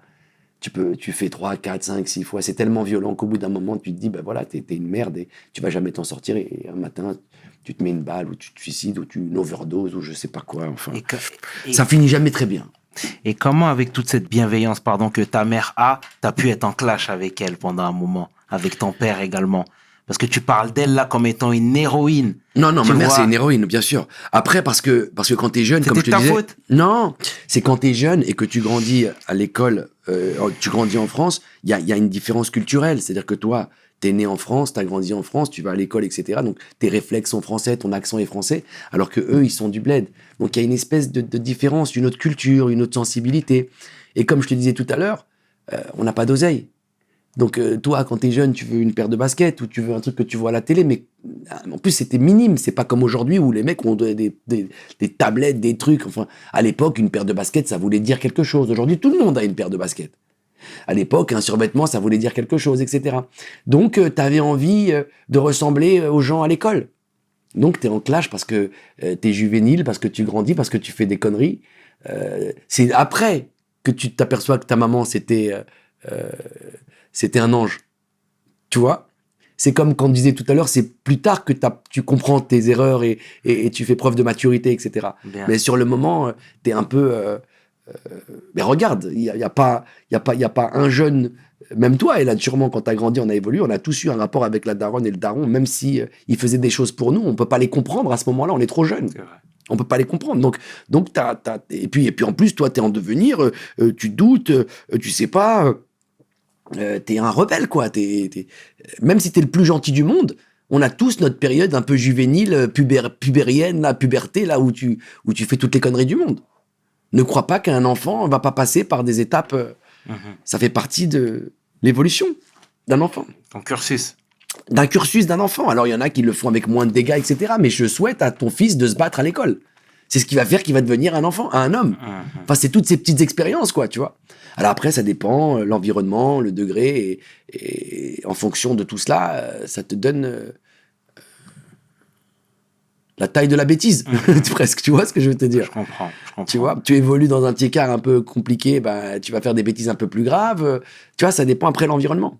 S3: tu fais 3, 4, 5, 6 fois. C'est tellement violent qu'au bout d'un moment, tu te dis, ben voilà, t'es une merde et tu vas jamais t'en sortir. Et un matin, tu te mets une balle ou tu te suicides ou tu une overdose ou je sais pas quoi. Enfin, ça finit jamais très bien.
S1: Et comment, avec toute cette bienveillance, que ta mère a, t'as pu être en clash avec elle pendant un moment, avec ton père également? Parce que tu parles d'elle là comme étant une héroïne.
S3: Non,
S1: Tu
S3: ma mère,
S1: vois.
S3: c'est une héroïne, bien sûr. Après, parce que quand t'es jeune, comme je
S1: C'était
S3: te
S1: ta
S3: disais...
S1: faute.
S3: Non, c'est quand t'es jeune et que tu grandis à l'école, tu grandis en France, il y a une différence culturelle. C'est-à-dire que toi, t'es né en France, t'as grandi en France, tu vas à l'école, etc. Donc, tes réflexes sont français, ton accent est français, alors que eux, ils sont du bled. Donc, il y a une espèce de différence, une autre culture, une autre sensibilité. Et comme je te disais tout à l'heure, on n'a pas d'oseille. Donc, toi, quand t'es jeune, tu veux une paire de baskets ou tu veux un truc que tu vois à la télé, mais en plus, c'était minime. C'est pas comme aujourd'hui où les mecs ont des tablettes, des trucs. Enfin, à l'époque, une paire de baskets, ça voulait dire quelque chose. Aujourd'hui, tout le monde a une paire de baskets. À l'époque, un survêtement, ça voulait dire quelque chose, etc. Donc, t'avais envie de ressembler aux gens à l'école. Donc, t'es en clash parce que t'es juvénile, parce que tu grandis, parce que tu fais des conneries. C'est après que tu t'aperçois que ta maman, c'était un ange. Tu vois? C'est comme quand on disait tout à l'heure, c'est plus tard que tu comprends tes erreurs et tu fais preuve de maturité, etc.
S1: Bien.
S3: Mais sur le moment, t'es un peu... mais regarde, il y a pas un jeune... Même toi, et là, sûrement, quand t'as grandi, on a évolué, on a tous eu un rapport avec la daronne et le daron, même si ils faisaient des choses pour nous, on peut pas les comprendre à ce moment-là, on est trop jeunes.
S1: C'est vrai.
S3: On peut pas les comprendre. Donc et puis en plus, toi, t'es en devenir, tu doutes, tu sais pas... t'es un rebelle, quoi. Même si t'es le plus gentil du monde, on a tous notre période un peu juvénile, pubérienne, la puberté, là où tu fais toutes les conneries du monde. Ne crois pas qu'un enfant va pas passer par des étapes. Ça fait partie de l'évolution d'un enfant,
S1: Ton cursus.
S3: d'un cursus d'un enfant. Alors il y en a qui le font avec moins de dégâts, etc. Mais je souhaite à ton fils de se battre à l'école. C'est ce qui va faire qu'il va devenir un enfant, un homme. Enfin, c'est toutes ces petites expériences, quoi, tu vois. Alors après, ça dépend, l'environnement, le degré, et en fonction de tout cela, ça te donne la taille de la bêtise, presque, tu vois ce que je veux te dire.
S1: Je comprends.
S3: Tu vois, tu évolues dans un petit écart un peu compliqué, bah, tu vas faire des bêtises un peu plus graves. Tu vois, ça dépend après l'environnement.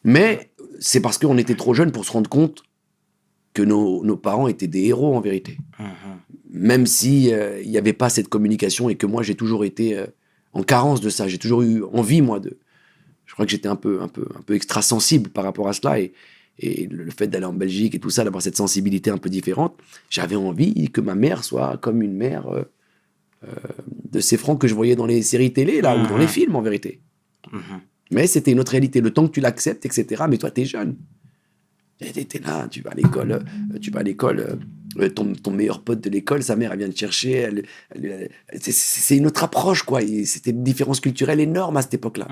S3: Mais c'est parce qu'on était trop jeunes pour se rendre compte que nos parents étaient des héros, en vérité. Même si il n'y avait pas cette communication et que moi, j'ai toujours été en carence de ça. J'ai toujours eu envie, moi, je crois que j'étais un peu extra-sensible par rapport à cela. Et le fait d'aller en Belgique et tout ça, d'avoir cette sensibilité un peu différente, j'avais envie que ma mère soit comme une mère de ces francs que je voyais dans les séries télé, là, ou dans les films, en vérité. Mais c'était une autre réalité. Le temps que tu l'acceptes, etc. Mais toi, t'es jeune. T'es là, tu vas à l'école, ton meilleur pote de l'école, sa mère, elle vient te chercher. C'est une autre approche, quoi. C'était une différence culturelle énorme à cette époque-là.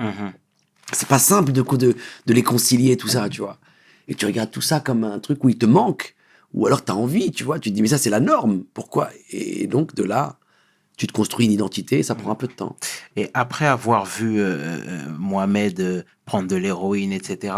S3: C'est pas simple de les concilier, tout ça, tu vois. Et tu regardes tout ça comme un truc où il te manque, ou alors t'as envie, tu vois. Tu te dis, mais ça, c'est la norme. Pourquoi? Et donc, de là, tu te construis une identité, et ça prend un peu de temps.
S1: Et après avoir vu Mohamed prendre de l'héroïne, etc.,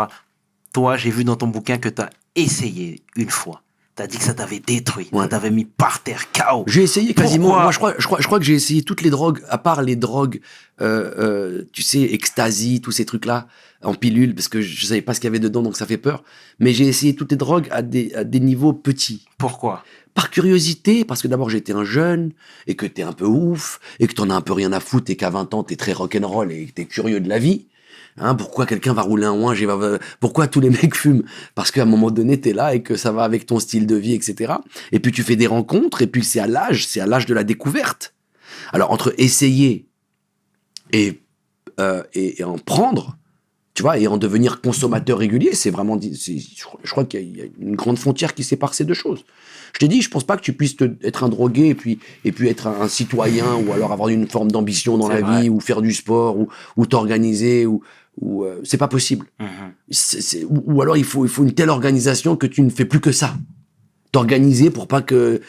S1: toi, j'ai vu dans ton bouquin que tu as essayé une fois. Tu as dit que ça t'avait détruit,
S3: Ouais.
S1: ça t'avait mis par terre, KO.
S3: J'ai essayé quasiment.
S1: Pourquoi?
S3: Moi, je crois que j'ai essayé toutes les drogues, à part les drogues, tu sais, ecstasy, tous ces trucs-là, en pilule, parce que je savais pas ce qu'il y avait dedans, donc ça fait peur. Mais j'ai essayé toutes les drogues à des niveaux petits.
S1: Pourquoi?
S3: Par curiosité, parce que d'abord j'étais un jeune, et que t'es un peu ouf, et que t'en as un peu rien à foutre, et qu'à 20 ans t'es très rock'n'roll, et que t'es curieux de la vie. Hein, pourquoi quelqu'un va rouler un ouinge et pourquoi tous les mecs fument? Parce qu'à un moment donné, t'es là et que ça va avec ton style de vie, etc. Et puis tu fais des rencontres, et puis c'est à l'âge de la découverte. Alors, entre essayer et en prendre, tu vois, et en devenir consommateur régulier, c'est vraiment... je crois qu'il y a une grande frontière qui sépare ces deux choses. Je t'ai dit, je pense pas que tu puisses être un drogué et puis être un citoyen, ou alors avoir une forme d'ambition dans
S1: C'est
S3: la
S1: vrai.
S3: vie, ou faire du sport, ou t'organiser, ou c'est pas possible. Ou alors il faut une telle organisation que tu ne fais plus que ça. T'organiser pour pas que...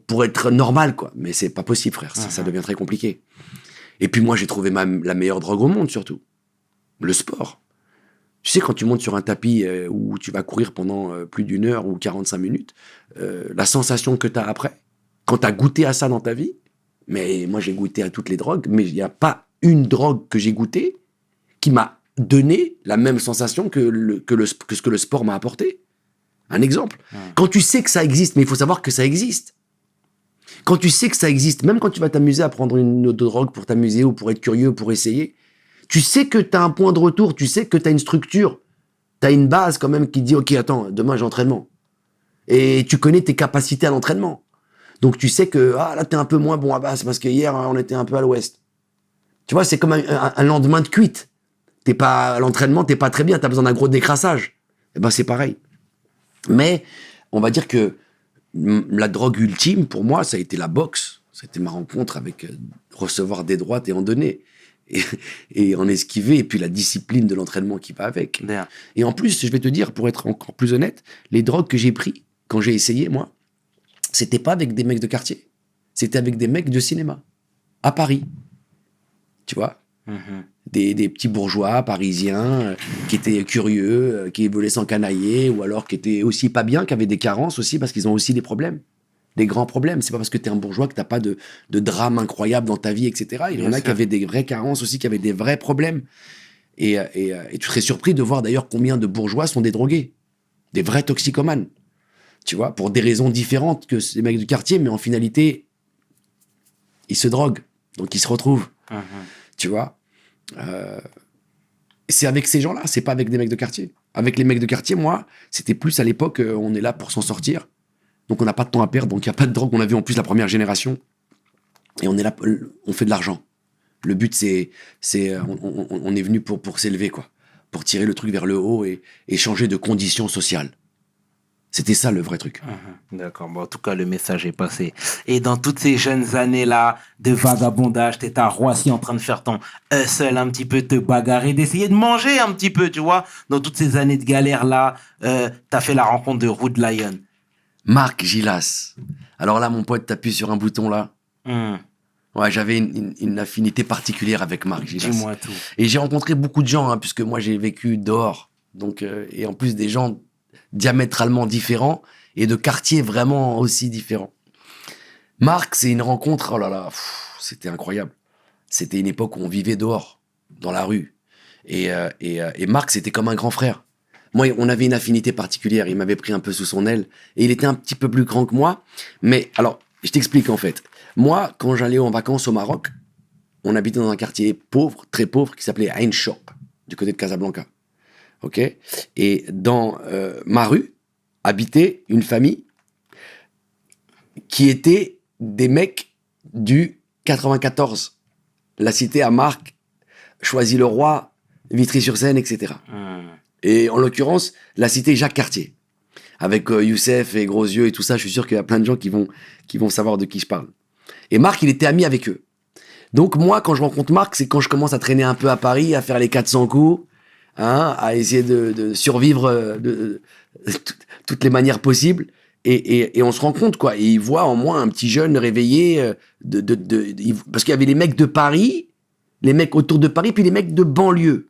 S3: pour être normal, quoi. Mais c'est pas possible, frère. Ça devient très compliqué. Et puis moi, j'ai trouvé la meilleure drogue au monde, surtout. Le sport. Tu sais, quand tu montes sur un tapis où tu vas courir pendant plus d'une heure ou 45 minutes, la sensation que tu as après, quand tu as goûté à ça dans ta vie, mais moi j'ai goûté à toutes les drogues, mais il n'y a pas une drogue que j'ai goûtée qui m'a donné la même sensation que ce que le sport m'a apporté. Un exemple. Quand tu sais que ça existe, mais il faut savoir que ça existe. Quand tu sais que ça existe, même quand tu vas t'amuser à prendre une autre drogue pour t'amuser ou pour être curieux, pour essayer, tu sais que tu as un point de retour, tu sais que tu as une structure. t'as une base quand même qui dit, ok, attends, demain j'ai entraînement. Et tu connais tes capacités à l'entraînement. Donc tu sais que là t'es un peu moins bon à base parce que hier on était un peu à l'ouest. Tu vois, c'est comme un lendemain de cuite. T'es pas à l'entraînement, t'es pas très bien, t'as besoin d'un gros décrassage. Et ben c'est pareil. Mais on va dire que la drogue ultime pour moi, ça a été la boxe. C'était ma rencontre avec recevoir des droites et en donner. Et en esquiver, et puis la discipline de l'entraînement qui va avec.
S1: Bien.
S3: Et en plus, je vais te dire, pour être encore plus honnête, les drogues que j'ai pris quand j'ai essayé, moi, c'était pas avec des mecs de quartier. C'était avec des mecs de cinéma, à Paris. Tu vois, des petits bourgeois parisiens qui étaient curieux, qui voulaient s'encanailler, ou alors qui étaient aussi pas bien, qui avaient des carences aussi, parce qu'ils ont aussi des problèmes. Des grands problèmes. C'est pas parce que t'es un bourgeois que t'as pas de drame incroyable dans ta vie, etc. Il y en a qui avaient des vraies carences aussi, qui avaient des vrais problèmes. Et tu serais surpris de voir d'ailleurs combien de bourgeois sont des drogués. Des vrais toxicomanes. Tu vois, pour des raisons différentes que ces mecs du quartier, mais en finalité, ils se droguent. Donc ils se retrouvent. Tu vois. C'est avec ces gens-là, c'est pas avec des mecs de quartier. Avec les mecs de quartier, moi, c'était plus à l'époque, on est là pour s'en sortir. Donc on n'a pas de temps à perdre, donc il n'y a pas de drogue. On a vu en plus la première génération. Et on est là, on fait de l'argent. Le but, on est venu pour s'élever, quoi. Pour tirer le truc vers le haut et changer de conditions sociales. C'était ça le vrai truc.
S1: D'accord, bon, en tout cas, le message est passé. Et dans toutes ces jeunes années-là de vagabondage, t'étais à Roissy en train de faire ton hustle, un petit peu te bagarrer, d'essayer de manger un petit peu, tu vois. Dans toutes ces années de galère-là, t'as fait la rencontre de Rude Lion.
S3: Marc Gilas. Alors là, mon pote, t'appuies sur un bouton là. Ouais, j'avais une affinité particulière avec Marc Gilas.
S1: Dis-moi tout.
S3: Et j'ai rencontré beaucoup de gens, puisque moi j'ai vécu dehors. Donc, et en plus des gens diamétralement différents et de quartiers vraiment aussi différents. Marc, c'est une rencontre, oh là là, c'était incroyable. C'était une époque où on vivait dehors, dans la rue. Et Marc, c'était comme un grand frère. Moi, on avait une affinité particulière. Il m'avait pris un peu sous son aile. Et il était un petit peu plus grand que moi. Mais alors, je t'explique en fait. Moi, quand j'allais en vacances au Maroc, on habitait dans un quartier pauvre, très pauvre, qui s'appelait Ain Chouk, du côté de Casablanca. Ok ? Et dans ma rue, habitait une famille qui était des mecs du 94. La cité à Marc, Choisy-le-Roi, Vitry-sur-Seine, etc. Et en l'occurrence, la cité Jacques Cartier. Avec Youssef et Gros Yeux et tout ça, je suis sûr qu'il y a plein de gens qui vont savoir de qui je parle. Et Marc, il était ami avec eux. Donc moi, quand je rencontre Marc, c'est quand je commence à traîner un peu à Paris, à faire les 400 coups, à essayer de survivre de toutes les manières possibles. Et on se rend compte, quoi. Et il voit en moi un petit jeune réveillé, parce qu'il y avait les mecs de Paris, les mecs autour de Paris, puis les mecs de banlieue.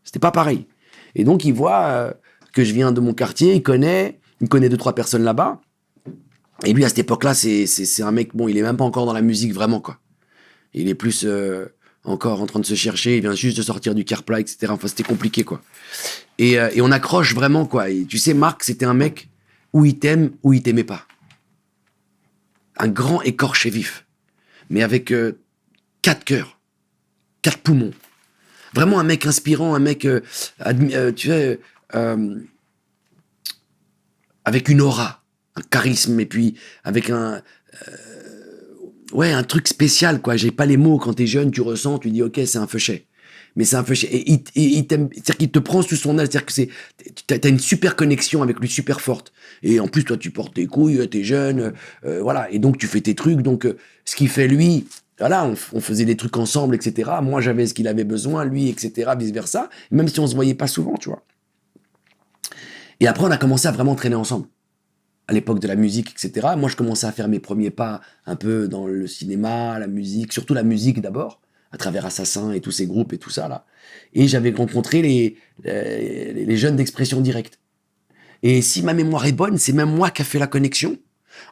S3: C'était pas pareil. Et donc, il voit que je viens de mon quartier, il connaît 2-3 personnes là-bas. Et lui, à cette époque-là, c'est un mec, bon, il est même pas encore dans la musique vraiment, quoi. Il est plus encore en train de se chercher, il vient juste de sortir du Carpla, etc. Enfin, c'était compliqué, quoi. Et on accroche vraiment, quoi. Et tu sais, Marc, c'était un mec où il t'aime, où il t'aimait pas. Un grand écorché vif. Mais avec 4 cœurs, 4 poumons. Vraiment un mec inspirant, un mec, tu sais, avec une aura, un charisme, et puis avec un truc spécial, quoi. J'ai pas les mots. Quand t'es jeune, tu ressens, tu dis, ok, c'est un feuchet. Mais c'est un feuchet. Et il t'aime, c'est-à-dire qu'il te prend sous son aile, c'est-à-dire que t'as une super connexion avec lui, super forte. Et en plus, toi, tu portes tes couilles, t'es jeune, voilà. Et donc, tu fais tes trucs. Donc, ce qu'il fait, lui, voilà, on faisait des trucs ensemble, etc. Moi, j'avais ce qu'il avait besoin, lui, etc., vice-versa. Même si on se voyait pas souvent, tu vois. Et après, on a commencé à vraiment traîner ensemble. À l'époque de la musique, etc. Moi, je commençais à faire mes premiers pas un peu dans le cinéma, la musique, surtout la musique d'abord, à travers Assassin et tous ces groupes et tout ça, là. Et j'avais rencontré les jeunes d'Expression Directe. Et si ma mémoire est bonne, c'est même moi qui a fait la connexion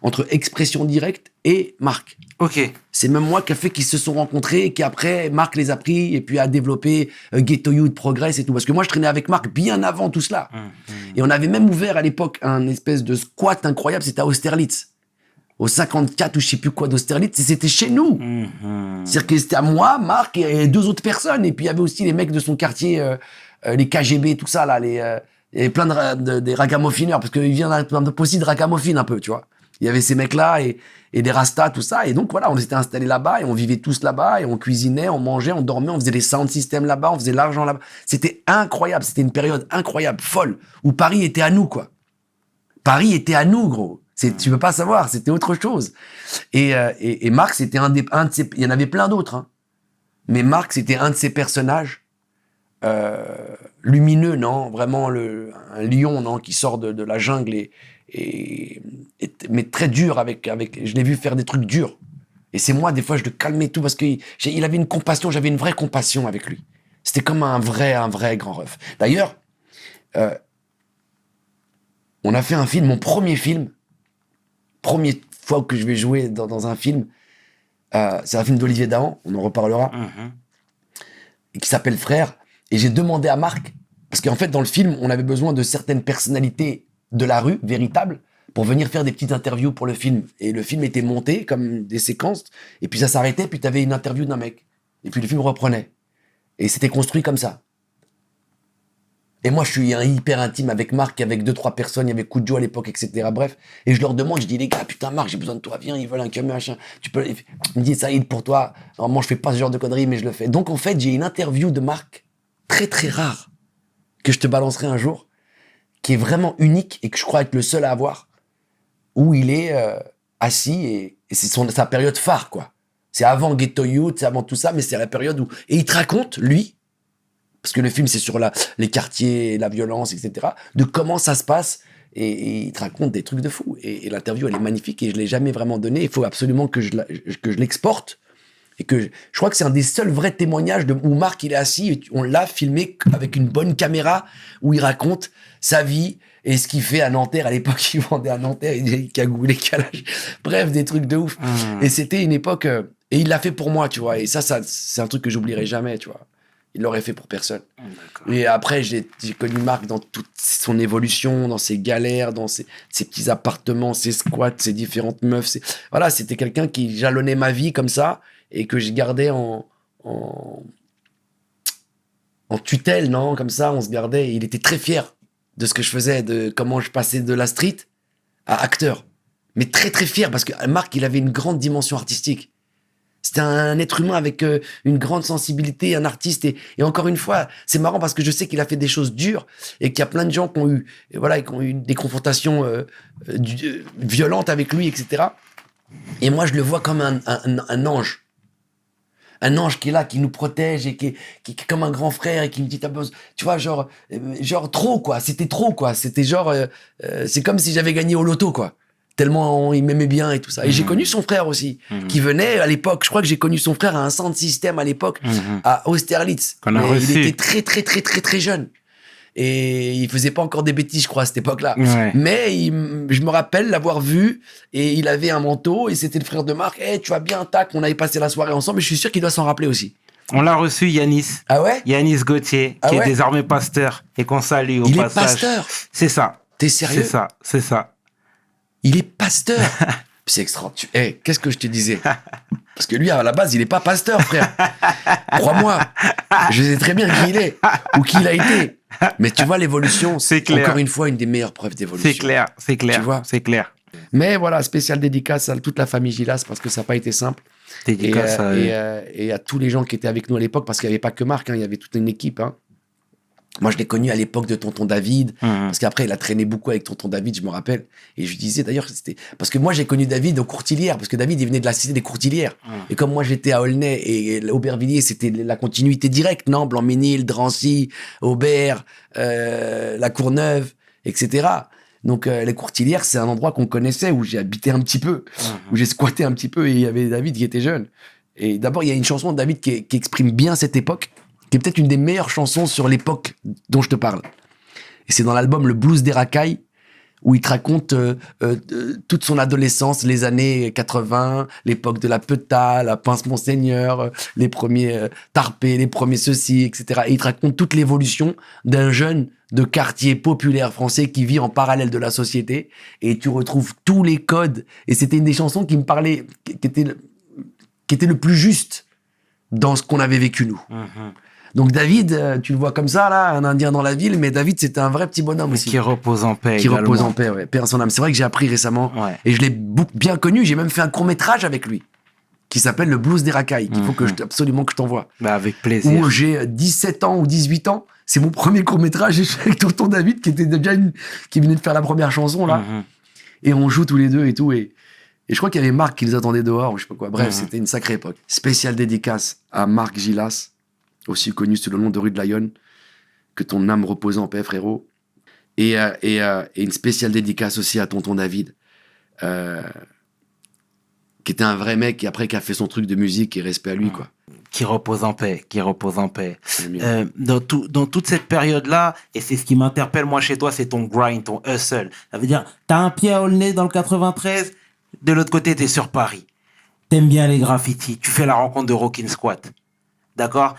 S3: entre Expression Directe et Marc.
S1: Ok.
S3: C'est même moi qui a fait qu'ils se sont rencontrés et qu'après, Marc les a pris et puis a développé Ghetto Youth, Progress et tout. Parce que moi, je traînais avec Marc bien avant tout cela. Et on avait même ouvert à l'époque un espèce de squat incroyable, c'était à Austerlitz. Au 54 ou je sais plus quoi d'Austerlitz, et c'était chez nous. C'est-à-dire que c'était à moi, Marc et 2 autres personnes. Et puis il y avait aussi les mecs de son quartier, les KGB, tout ça, là, Il y avait plein des ragamuffins, parce qu'il vient d'un aussi de ragamuffin un peu, tu vois. Il y avait ces mecs-là et des rastas, tout ça. Et donc, voilà, on s'était installés là-bas et on vivait tous là-bas et on cuisinait, on mangeait, on dormait, on faisait des sound systems là-bas, on faisait l'argent là-bas. C'était incroyable. C'était une période incroyable, folle, où Paris était à nous, quoi. Paris était à nous, gros. Tu peux pas savoir, c'était autre chose. Et Marc, c'était un de ces... Il y en avait plein d'autres, hein. Mais Marc, c'était un de ces personnages lumineux, non, vraiment un lion, non, qui sort de la jungle mais très dur je l'ai vu faire des trucs durs. Et c'est moi, des fois, je le calmais tout parce qu'il avait une compassion, j'avais une vraie compassion avec lui. C'était comme un vrai grand ref. D'ailleurs, on a fait un film, mon premier film, première fois que je vais jouer dans un film, c'est un film d'Olivier Dahan, on en reparlera, et qui s'appelle Frère. Et j'ai demandé à Marc, parce qu'en fait, dans le film, on avait besoin de certaines personnalités de la rue, véritables, pour venir faire des petites interviews pour le film. Et le film était monté comme des séquences, et puis ça s'arrêtait, puis tu avais une interview d'un mec. Et puis le film reprenait. Et c'était construit comme ça. Et moi, je suis hyper intime avec Marc, avec 2-3 personnes, il y avait Koujo à l'époque, etc. Bref. Et je leur demande, je dis, les gars, putain, Marc, j'ai besoin de toi, viens, ils veulent un camion, machin. Tu peux... Il me dit, Saïd, pour toi. Normalement, je fais pas ce genre de conneries, mais je le fais. Donc, en fait, j'ai une interview de Marc, très, très rare, que je te balancerai un jour, qui est vraiment unique et que je crois être le seul à avoir, où il est assis et c'est sa période phare, quoi. C'est avant Ghetto Youth, c'est avant tout ça, mais c'est la période où... Et il te raconte, lui, parce que le film, c'est sur les quartiers, la violence, etc., de comment ça se passe, et il te raconte des trucs de fou. Et l'interview, elle est magnifique, et je ne l'ai jamais vraiment donnée. Il faut absolument que je l'exporte, et que je crois que c'est un des seuls vrais témoignages où Marc, il est assis, et on l'a filmé avec une bonne caméra, où il raconte sa vie, et ce qu'il fait à Nanterre. À l'époque, il vendait à Nanterre, il cagoulait, calage. Bref, des trucs de ouf. Et c'était une époque... et il l'a fait pour moi, tu vois. Et ça c'est un truc que j'oublierai jamais, tu vois. Il l'aurait fait pour personne. Et après, j'ai connu Marc dans toute son évolution, dans ses galères, dans ses petits appartements, ses squats, ses différentes meufs. Voilà, c'était quelqu'un qui jalonnait ma vie comme ça et que je gardais en tutelle, non? Comme ça, on se gardait. Et il était très fier de ce que je faisais, de comment je passais de la street à acteur. Mais très, très fier parce que Marc, il avait une grande dimension artistique. C'était un être humain avec une grande sensibilité, un artiste. Et encore une fois, c'est marrant parce que je sais qu'il a fait des choses dures et qu'il y a plein de gens qui ont eu des confrontations violentes avec lui, etc. Et moi, je le vois comme un ange. Un ange qui est là, qui nous protège et qui est comme un grand frère et qui me dit, tu vois, genre trop, quoi. C'était trop, quoi. C'était genre, c'est comme si j'avais gagné au loto, quoi. Tellement il m'aimait bien et tout ça. Et j'ai connu son frère aussi, qui venait à l'époque. Je crois que j'ai connu son frère à un sound system à l'époque, à Austerlitz. Il était très, très, très, très, très jeune. Et il faisait pas encore des bêtises, je crois, à cette époque-là. Ouais. Mais je me rappelle l'avoir vu et il avait un manteau et c'était le frère de Marc. Hey, tu vas bien, tac, on avait passé la soirée ensemble et je suis sûr qu'il doit s'en rappeler aussi.
S1: On l'a reçu, Yanis.
S3: Ah ouais?
S1: Yanis Gauthier, qui est désormais pasteur et qu'on salue au passage. Il est pasteur? C'est ça.
S3: T'es sérieux?
S1: C'est ça. Il
S3: est pasteur. C'est extraordinaire. Hey, qu'est-ce que je te disais? Parce que lui, à la base, il est pas pasteur, frère. Crois-moi. Je sais très bien qui il est ou qui il a été. Mais tu vois, l'évolution, c'est encore une fois une des meilleures preuves d'évolution.
S1: C'est clair.
S3: Tu vois?
S1: C'est clair.
S3: Mais voilà, spéciale dédicace à toute la famille Gilas parce que ça n'a pas été simple.
S1: Dédicace
S3: et à tous les gens qui étaient avec nous à l'époque parce qu'il n'y avait pas que Marc, hein, il y avait toute une équipe. Hein. Moi, je l'ai connu à l'époque de Tonton David, parce qu'après, il a traîné beaucoup avec Tonton David, je me rappelle. Et je lui disais, d'ailleurs, c'était... Parce que moi, j'ai connu David aux Courtilières, parce que David, il venait de la cité des Courtilières. Et comme moi, j'étais à Aulnay et Aubervilliers, c'était la continuité directe, non? Blanc-Ménil, Drancy, Aubert, La Courneuve, etc. Donc, les Courtilières, c'est un endroit qu'on connaissait, où j'ai habité un petit peu, où j'ai squatté un petit peu, et il y avait David qui était jeune. Et d'abord, il y a une chanson de David qui exprime bien cette époque, qui est peut-être une des meilleures chansons sur l'époque dont je te parle. Et c'est dans l'album Le Blues des Racailles, où il te raconte toute son adolescence, les années 80, l'époque de la Peta, la Pince Monseigneur, les premiers Tarpé, les premiers ceci, etc. Et il te raconte toute l'évolution d'un jeune de quartier populaire français qui vit en parallèle de la société. Et tu retrouves tous les codes. Et c'était une des chansons qui me parlait, qui était le plus juste dans ce qu'on avait vécu, nous. Donc David, tu le vois comme ça, là, un Indien dans la ville, mais David, c'était un vrai petit bonhomme aussi.
S1: Qui repose en paix.
S3: Qui
S1: également.
S3: repose en paix, ouais. Paix à son âme. C'est vrai que j'ai appris récemment,
S1: Ouais.
S3: et je l'ai bien connu, j'ai même fait un court-métrage avec lui, qui s'appelle Le Blues des Racailles, qu'il faut absolument que je t'envoie.
S1: Bah, avec plaisir.
S3: Où j'ai 17 ans ou 18 ans, c'est mon premier court-métrage avec tonton David, qui était déjà qui venait de faire la première chanson, là. Et on joue tous les deux et tout, et je crois qu'il y avait Marc qui les attendait dehors, ou je sais pas quoi. Bref, c'était une sacrée époque. Spéciale dédicace à Marc Gilas, aussi connu sous le nom de Rue de Lyon. Que ton âme repose en paix, frérot. Et une spéciale dédicace aussi à tonton David, qui était un vrai mec, et après qui a fait son truc de musique, et respect à lui, quoi.
S1: Qui repose en paix, qui repose en paix.
S3: Amiin.
S1: Dans toute cette période-là, et c'est ce qui m'interpelle moi chez toi, c'est ton grind, ton hustle. Ça veut dire, t'as un pied à Aulnay dans le 93, de l'autre côté, t'es sur Paris. T'aimes bien les graffitis, tu fais la rencontre de Rockin' Squat. D'accord?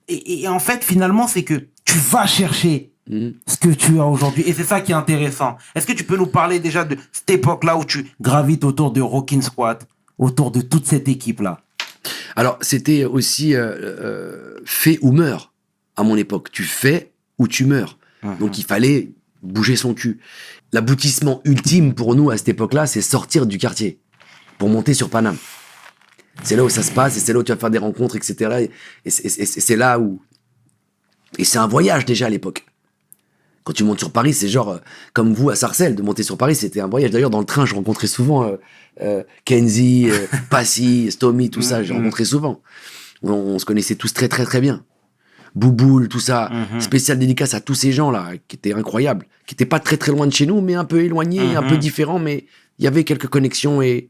S1: Et en fait, finalement, c'est que tu vas chercher ce que tu as aujourd'hui. Et c'est ça qui est intéressant. Est-ce que tu peux nous parler déjà de cette époque-là où tu gravites autour de Rockin' Squat, autour de toute cette équipe-là?
S3: Alors, c'était aussi fait ou meurs, à mon époque. Tu fais ou tu meurs. Donc, il fallait bouger son cul. L'aboutissement ultime pour nous, à cette époque-là, c'est sortir du quartier pour monter sur Paname. C'est là où ça se passe, et c'est là où tu vas faire des rencontres, etc. Et c'est là où... Et c'est un voyage, déjà, à l'époque. Quand tu montes sur Paris, c'est genre, comme vous, à Sarcelles, de monter sur Paris, c'était un voyage. D'ailleurs, dans le train, je rencontrais souvent Kenzie, Passy, Stomy, tout ça, j'ai rencontré souvent. On se connaissait tous très, très, très bien. Bouboule, tout ça. Spécial dédicace à tous ces gens-là, qui étaient incroyables. Qui n'étaient pas très, très loin de chez nous, mais un peu éloignés, un peu différents, mais il y avait quelques connexions. Et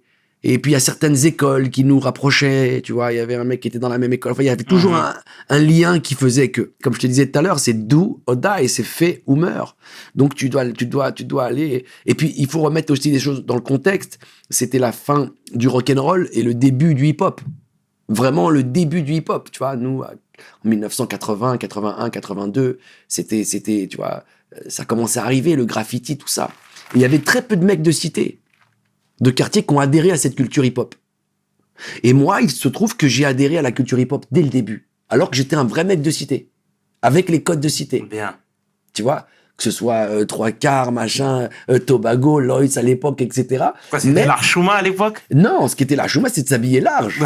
S3: puis, il y a certaines écoles qui nous rapprochaient, tu vois. Il y avait un mec qui était dans la même école. Enfin, il y avait toujours un lien qui faisait que, comme je te disais tout à l'heure, c'est do or die, et c'est fait ou meurt. Donc, tu dois aller. Et puis, il faut remettre aussi des choses dans le contexte. C'était la fin du rock'n'roll et le début du hip-hop. Vraiment le début du hip-hop, tu vois. Nous, en 1980, 81, 82, c'était, tu vois, ça commençait à arriver, le graffiti, tout ça. Et il y avait très peu de mecs de cité, de quartier, qui ont adhéré à cette culture hip-hop. Et moi, il se trouve que j'ai adhéré à la culture hip-hop dès le début, alors que j'étais un vrai mec de cité, avec les codes de cité.
S1: Bien.
S3: Tu vois, que ce soit Trois Quarts, machin, Tobago, Lloyds à l'époque, etc.
S1: Quoi, c'était l'Archouma à l'époque?
S3: Non, ce qui était l'Archouma, c'est de s'habiller large.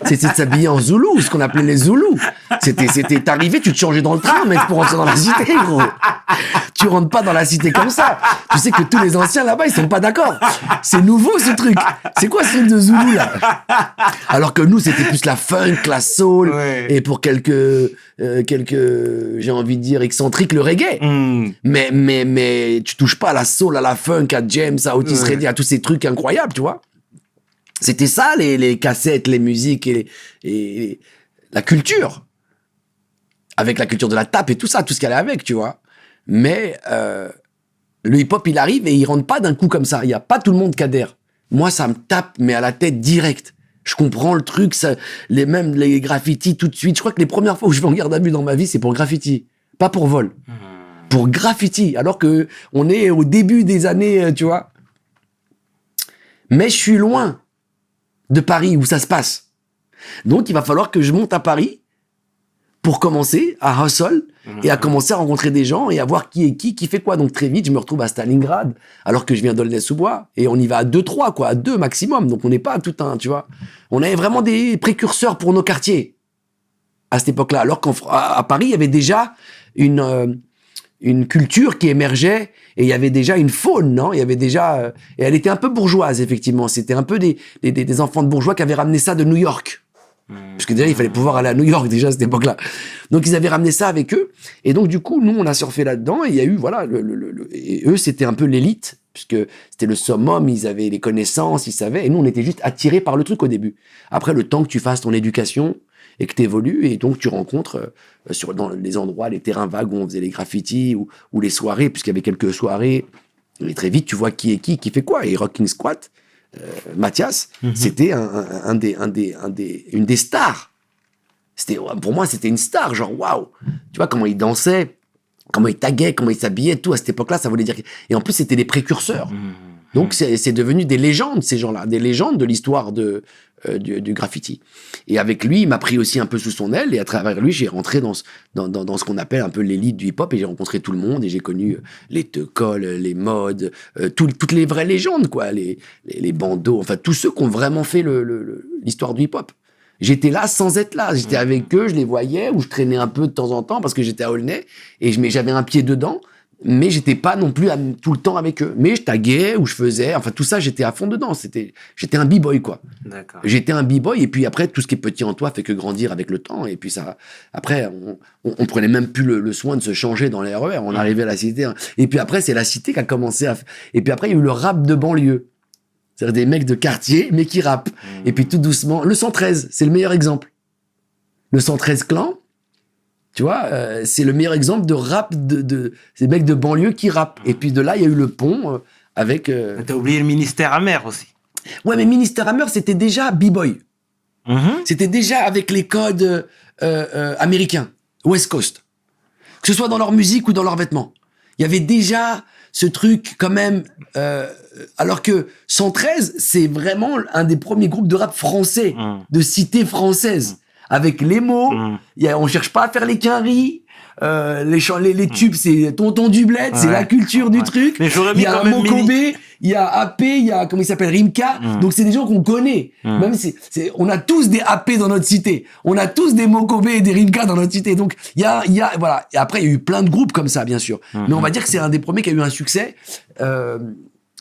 S3: C'était de s'habiller en Zoulou, ce qu'on appelait les Zoulous. T'arrivais, tu te changeais dans le train, mec, pour rentrer dans la cité, gros. Tu rentres pas dans la cité comme ça. Tu sais que tous les anciens là-bas, ils sont pas d'accord. C'est nouveau, ce truc. C'est quoi ce truc de Zoulou, là? Alors que nous, c'était plus la funk, la soul, et pour quelques, j'ai envie de dire, excentriques, le reggae. Mais tu touches pas à la soul, à la funk, à James, à Otis Redding, à tous ces trucs incroyables, tu vois. C'était ça, les cassettes, les musiques et la culture. Avec la culture de la tape et tout ça, tout ce qui allait avec, tu vois. Mais le hip-hop, il arrive et il rentre pas d'un coup comme ça. Il y a pas tout le monde qui adhère. Moi, ça me tape, mais à la tête direct. Je comprends le truc, ça, même les graffitis tout de suite. Je crois que les premières fois où je vais en garde à vue dans ma vie, c'est pour graffiti, pas pour vol. Pour graffiti, alors que on est au début des années, tu vois. Mais je suis loin de Paris où ça se passe. Donc, il va falloir que je monte à Paris pour commencer à hustle et à commencer à rencontrer des gens et à voir qui est qui fait quoi. Donc, très vite, je me retrouve à Stalingrad, alors que je viens d'Aulnay-sous-Bois. Et on y va à 2-3, quoi, à 2 maximum. Donc, on n'est pas à tout un, tu vois. On avait vraiment des précurseurs pour nos quartiers à cette époque-là. Alors qu'à Paris, il y avait déjà une culture qui émergeait et il y avait déjà une faune, non? Il y avait déjà... et elle était un peu bourgeoise, effectivement. C'était un peu des enfants de bourgeois qui avaient ramené ça de New York. Parce que déjà, il fallait pouvoir aller à New York, déjà, à cette époque-là. Donc, ils avaient ramené ça avec eux. Et donc, du coup, nous, on a surfé là-dedans. Et il y a eu, voilà... et eux, c'était un peu l'élite, puisque c'était le summum, ils avaient les connaissances, ils savaient. Et nous, on était juste attirés par le truc au début. Après, le temps que tu fasses ton éducation et que tu évolues, et donc tu rencontres dans les endroits, les terrains vagues où on faisait les graffitis ou les soirées, puisqu'il y avait quelques soirées. Et très vite, tu vois qui est qui fait quoi. Et Rockin' Squat, Mathias, c'était une des stars. Pour moi, c'était une star, genre waouh. Tu vois comment il dansait, comment il taguait, comment il s'habillait, tout à cette époque-là, ça voulait dire. Et en plus, c'était des précurseurs. Donc, c'est devenu des légendes, ces gens-là, des légendes de l'histoire de du graffiti. Et avec lui, il m'a pris aussi un peu sous son aile, et à travers lui, j'ai rentré dans ce qu'on appelle un peu l'élite du hip-hop, et j'ai rencontré tout le monde, et j'ai connu les Teukol, les Mods, toutes les vraies légendes, quoi, les bandos, enfin tous ceux qui ont vraiment fait l'histoire du hip-hop. J'étais là sans être là, j'étais avec eux, je les voyais, ou je traînais un peu de temps en temps, parce que j'étais à Aulnay, et j'avais un pied dedans, mais j'étais pas non plus tout le temps avec eux. Mais je taguais ou je faisais, enfin tout ça, j'étais à fond dedans. J'étais un b-boy, quoi.
S1: D'accord.
S3: J'étais un b-boy, et puis après, tout ce qui est petit en toi fait que grandir avec le temps. Et puis ça, après, on prenait même plus le soin de se changer dans les RER. On arrivait à la cité. Et puis après, c'est la cité qui a commencé à... Et puis après, il y a eu le rap de banlieue. C'est-à-dire des mecs de quartier, mais qui rappent. Et puis tout doucement, le 113, c'est le meilleur exemple. Le 113 Clan, tu vois, c'est le meilleur exemple de rap de ces mecs de banlieue qui rappent. Et puis de là, il y a eu le pont avec...
S1: T'as oublié le ministère amer aussi.
S3: Ouais, mais Ministère Hammer, c'était déjà b-boy. C'était déjà avec les codes américains, West Coast. Que ce soit dans leur musique ou dans leurs vêtements. Il y avait déjà ce truc quand même... alors que 113, c'est vraiment un des premiers groupes de rap français, de cité française. Avec les mots, on cherche pas à faire les quinries, les tubes, c'est Tonton du Bled, c'est la culture du truc.
S1: Mais j'aurais
S3: Il
S1: mis
S3: y a
S1: quand
S3: un
S1: même
S3: Mokobé, il y a AP, il y a, comment il s'appelle, Rimka. Donc c'est des gens qu'on connaît. Même on a tous des AP dans notre cité. On a tous des Mokobé et des Rimka dans notre cité. Donc il y a, voilà. Et après, il y a eu plein de groupes comme ça, bien sûr. Mais on va dire que c'est un des premiers qui a eu un succès,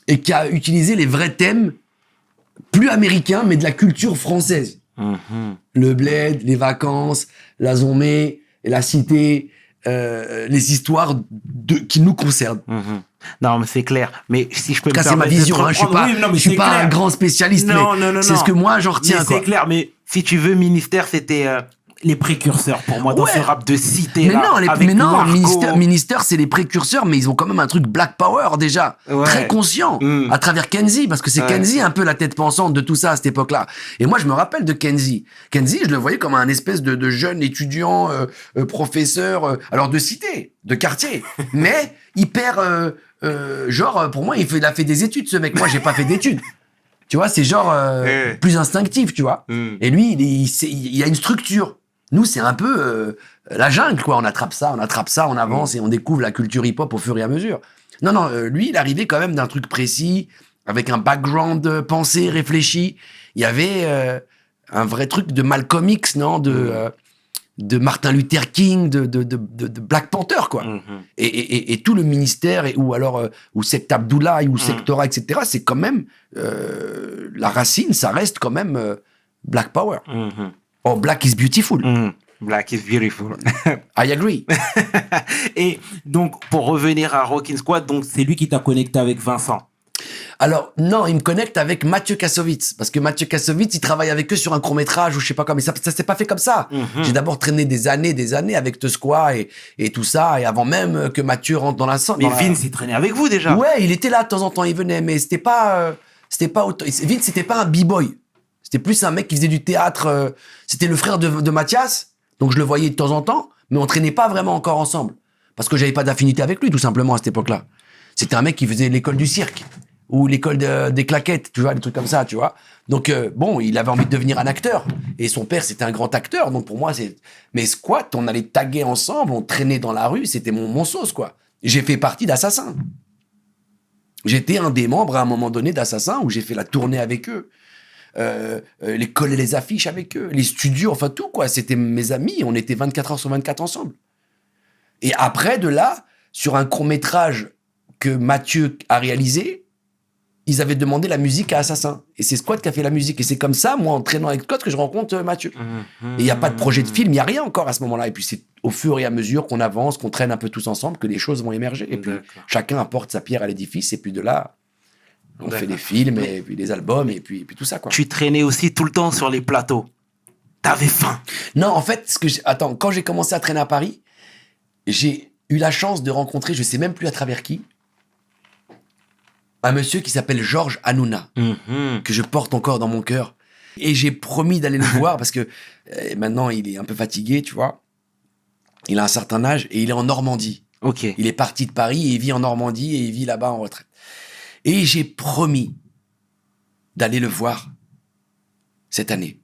S3: et qui a utilisé les vrais thèmes plus américains, mais de la culture française. Le bled, les vacances, la Zomé, la cité, les histoires qui nous concernent.
S1: Non, mais c'est clair. Mais si je peux me
S3: C'est ma
S1: permettre de
S3: vision,
S1: te
S3: hein, je suis
S1: reprendre-
S3: pas,
S1: Oui, non, mais
S3: je suis
S1: c'est
S3: pas
S1: clair.
S3: un grand spécialiste,
S1: Non,
S3: mais
S1: non,
S3: c'est
S1: non.
S3: ce que moi j'en retiens,
S1: Mais
S3: quoi.
S1: c'est clair, mais si tu veux, ministère, c'était les précurseurs pour moi dans
S3: Ouais.
S1: ce rap de cité.
S3: Mais
S1: là,
S3: non,
S1: avec Marco.
S3: Ministère, c'est les précurseurs, mais ils ont quand même un truc Black Power déjà,
S1: Ouais.
S3: très conscient, à travers Kenzie, parce que c'est
S1: Ouais.
S3: Kenzie un peu la tête pensante de tout ça à cette époque-là. Et moi, je me rappelle de Kenzie. Kenzie, je le voyais comme un espèce de jeune étudiant, professeur, alors de cité, de quartier, mais hyper, genre, pour moi, il a fait des études, ce mec. Moi, j'ai pas fait d'études. Tu vois, c'est genre
S1: Ouais.
S3: plus instinctif, tu vois. Et lui, il a une structure. Nous, c'est un peu la jungle, quoi. On attrape ça, on avance et on découvre la culture hip-hop au fur et à mesure. Non, lui, il arrivait quand même d'un truc précis, avec un background pensé, réfléchi. Il y avait un vrai truc de Malcolm X, non, de Martin Luther King, de Black Panther, quoi. Et tout le ministère, ou Sect Abdoulaye, ou Sectora, etc., c'est quand même, la racine, ça reste quand même Black Power. Oh, Black is beautiful.
S1: Black is beautiful.
S3: I agree.
S1: Et donc, pour revenir à Rockin' Squad, donc c'est lui qui t'a connecté avec Vincent.
S3: Alors, non, il me connecte avec Mathieu Kassovitz. Parce que Mathieu Kassovitz, il travaille avec eux sur un court-métrage ou je sais pas quoi. Mais ça s'est pas fait comme ça. J'ai d'abord traîné des années avec Tesquois et tout ça. Et avant même que Mathieu rentre dans la scène.
S1: Mais Vince, il traînait avec vous déjà.
S3: Ouais, il était là de temps en temps, il venait. Mais c'était pas autant. Vince, c'était pas un b-boy. C'était plus un mec qui faisait du théâtre. C'était le frère de Mathias. Donc je le voyais de temps en temps. Mais on traînait pas vraiment encore ensemble. Parce que j'avais pas d'affinité avec lui, tout simplement, à cette époque-là. C'était un mec qui faisait l'école du cirque. Ou l'école des claquettes, tu vois, des trucs comme ça, tu vois. Donc, bon, il avait envie de devenir un acteur. Et son père, c'était un grand acteur. Donc, pour moi, Mais Squat, on allait taguer ensemble, on traînait dans la rue, c'était mon sauce, quoi. J'ai fait partie d'Assassin. J'étais un des membres, à un moment donné, d'Assassin, où j'ai fait la tournée avec eux. Les coller les affiches avec eux, les studios, enfin tout, quoi. C'était mes amis, on était 24 heures sur 24 ensemble. Et après, de là, sur un court-métrage que Mathieu a réalisé, ils avaient demandé la musique à Assassin. Et c'est Squad qui a fait la musique. Et c'est comme ça, moi, en traînant avec Squad, que je rencontre Mathieu. Et il n'y a pas de projet de film, il n'y a rien encore à ce moment-là. Et puis c'est au fur et à mesure qu'on avance, qu'on traîne un peu tous ensemble, que les choses vont émerger. Et puis chacun apporte sa pierre à l'édifice. Et puis de là, on fait des films, et puis des albums, et puis tout ça, quoi.
S1: Tu traînais aussi tout le temps sur les plateaux. T'avais faim.
S3: Non, en fait, attends, quand j'ai commencé à traîner à Paris, j'ai eu la chance de rencontrer, je sais même plus à travers qui, un monsieur qui s'appelle Georges Hanouna, que je porte encore dans mon cœur. Et j'ai promis d'aller le voir parce que maintenant, il est un peu fatigué, tu vois. Il a un certain âge et il est en Normandie.
S1: Ok.
S3: Il est parti de Paris et il vit en Normandie et il vit là-bas en retraite. Et j'ai promis d'aller le voir cette année,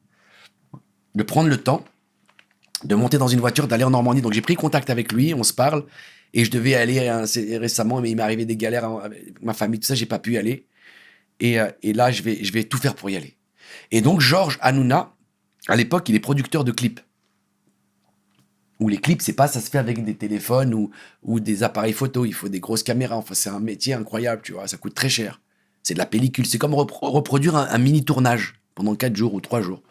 S3: de prendre le temps, de monter dans une voiture, d'aller en Normandie. Donc j'ai pris contact avec lui, on se parle, et je devais aller récemment, mais il m'est arrivé des galères avec ma famille, tout ça, j'ai pas pu y aller. Et là, je vais tout faire pour y aller. Et donc Georges Hanouna, à l'époque, il est producteur de clips. Où les clips, ça se fait avec des téléphones ou des appareils photo. Il faut des grosses caméras. Enfin, c'est un métier incroyable, tu vois. Ça coûte très cher. C'est de la pellicule. C'est comme reproduire un mini tournage pendant 4 jours ou 3 jours.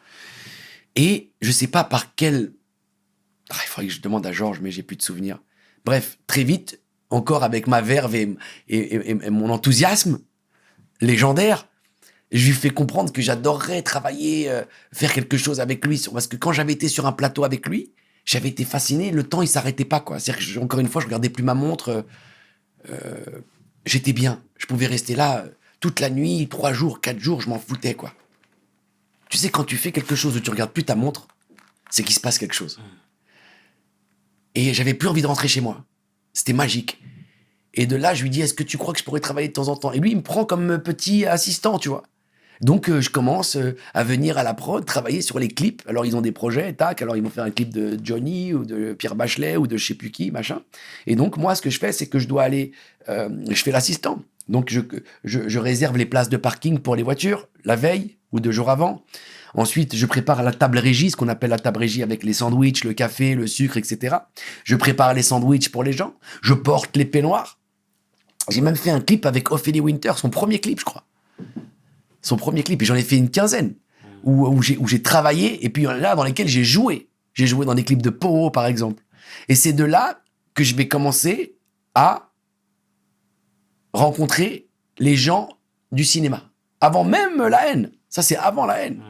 S3: Et je sais pas par quel... il faudrait que je demande à Georges, mais j'ai plus de souvenirs. Bref, très vite, encore avec ma verve et mon enthousiasme légendaire, je lui fais comprendre que j'adorerais travailler, faire quelque chose avec lui. Parce que quand j'avais été sur un plateau avec lui, j'avais été fasciné, le temps, il s'arrêtait pas, quoi. C'est-à-dire que, encore une fois, je regardais plus ma montre. J'étais bien. Je pouvais rester là toute la nuit, 3 jours, 4 jours, je m'en foutais, quoi. Tu sais, quand tu fais quelque chose où tu regardes plus ta montre, c'est qu'il se passe quelque chose. Et j'avais plus envie de rentrer chez moi. C'était magique. Et de là, je lui dis, est-ce que tu crois que je pourrais travailler de temps en temps? Et lui, il me prend comme petit assistant, tu vois. Donc, je commence à venir à la prod, travailler sur les clips. Alors, ils ont des projets, tac. Alors, ils vont faire un clip de Johnny ou de Pierre Bachelet ou de je sais plus qui, machin. Et donc, moi, ce que je fais, c'est que je dois aller... je fais l'assistant. Donc, je réserve les places de parking pour les voitures, la veille ou 2 jours avant. Ensuite, je prépare la table régie, ce qu'on appelle la table régie avec les sandwichs, le café, le sucre, etc. Je prépare les sandwichs pour les gens. Je porte les peignoirs. J'ai même fait un clip avec Ophélie Winter, son premier clip, je crois. Son premier clip, et j'en ai fait une quinzaine, où j'ai travaillé, et puis il y en a là dans lesquels j'ai joué. J'ai joué dans des clips de Poho, par exemple. Et c'est de là que je vais commencer à rencontrer les gens du cinéma. Avant même La Haine. Ça, c'est avant La Haine.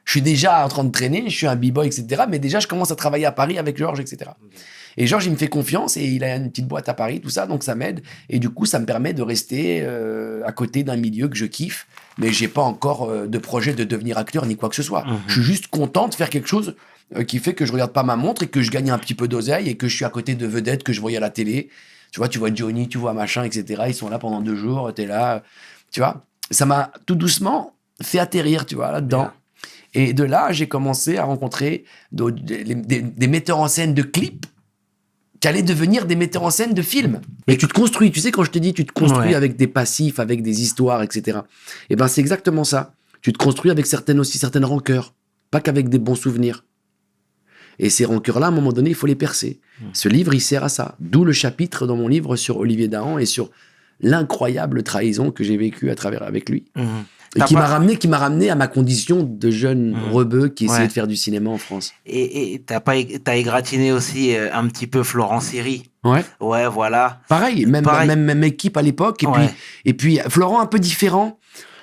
S3: Je suis déjà en train de traîner, je suis un b-boy, etc. Mais déjà, je commence à travailler à Paris avec Georges, etc. Et Georges, il me fait confiance et il a une petite boîte à Paris, tout ça, donc ça m'aide. Et du coup, ça me permet de rester à côté d'un milieu que je kiffe, mais j'ai pas encore de projet de devenir acteur ni quoi que ce soit. Je suis juste content de faire quelque chose qui fait que je regarde pas ma montre et que je gagne un petit peu d'oseille et que je suis à côté de vedettes que je voyais à la télé. Tu vois Johnny, tu vois machin, etc. Ils sont là pendant 2 jours, t'es là, tu vois. Ça m'a tout doucement fait atterrir, tu vois, là-dedans. Bien. Et de là, j'ai commencé à rencontrer des metteurs en scène de clips qui allaient devenir des metteurs en scène de films. Et tu te construis, tu sais, quand je te dis, tu te construis avec des passifs, avec des histoires, etc. Et ben, c'est exactement ça. Tu te construis avec certaines rancœurs, pas qu'avec des bons souvenirs. Et ces rancœurs-là, à un moment donné, il faut les percer. Ce livre, il sert à ça. D'où le chapitre dans mon livre sur Olivier Dahan et sur l'incroyable trahison que j'ai vécue à travers avec lui. Et qui m'a ramené à ma condition de jeune rebeu qui essayait de faire du cinéma en France.
S1: Et t'as égratigné aussi un petit peu Florent Siri.
S3: Ouais.
S1: Ouais, voilà.
S3: Pareil, même équipe à l'époque. Et puis Florent un peu différent,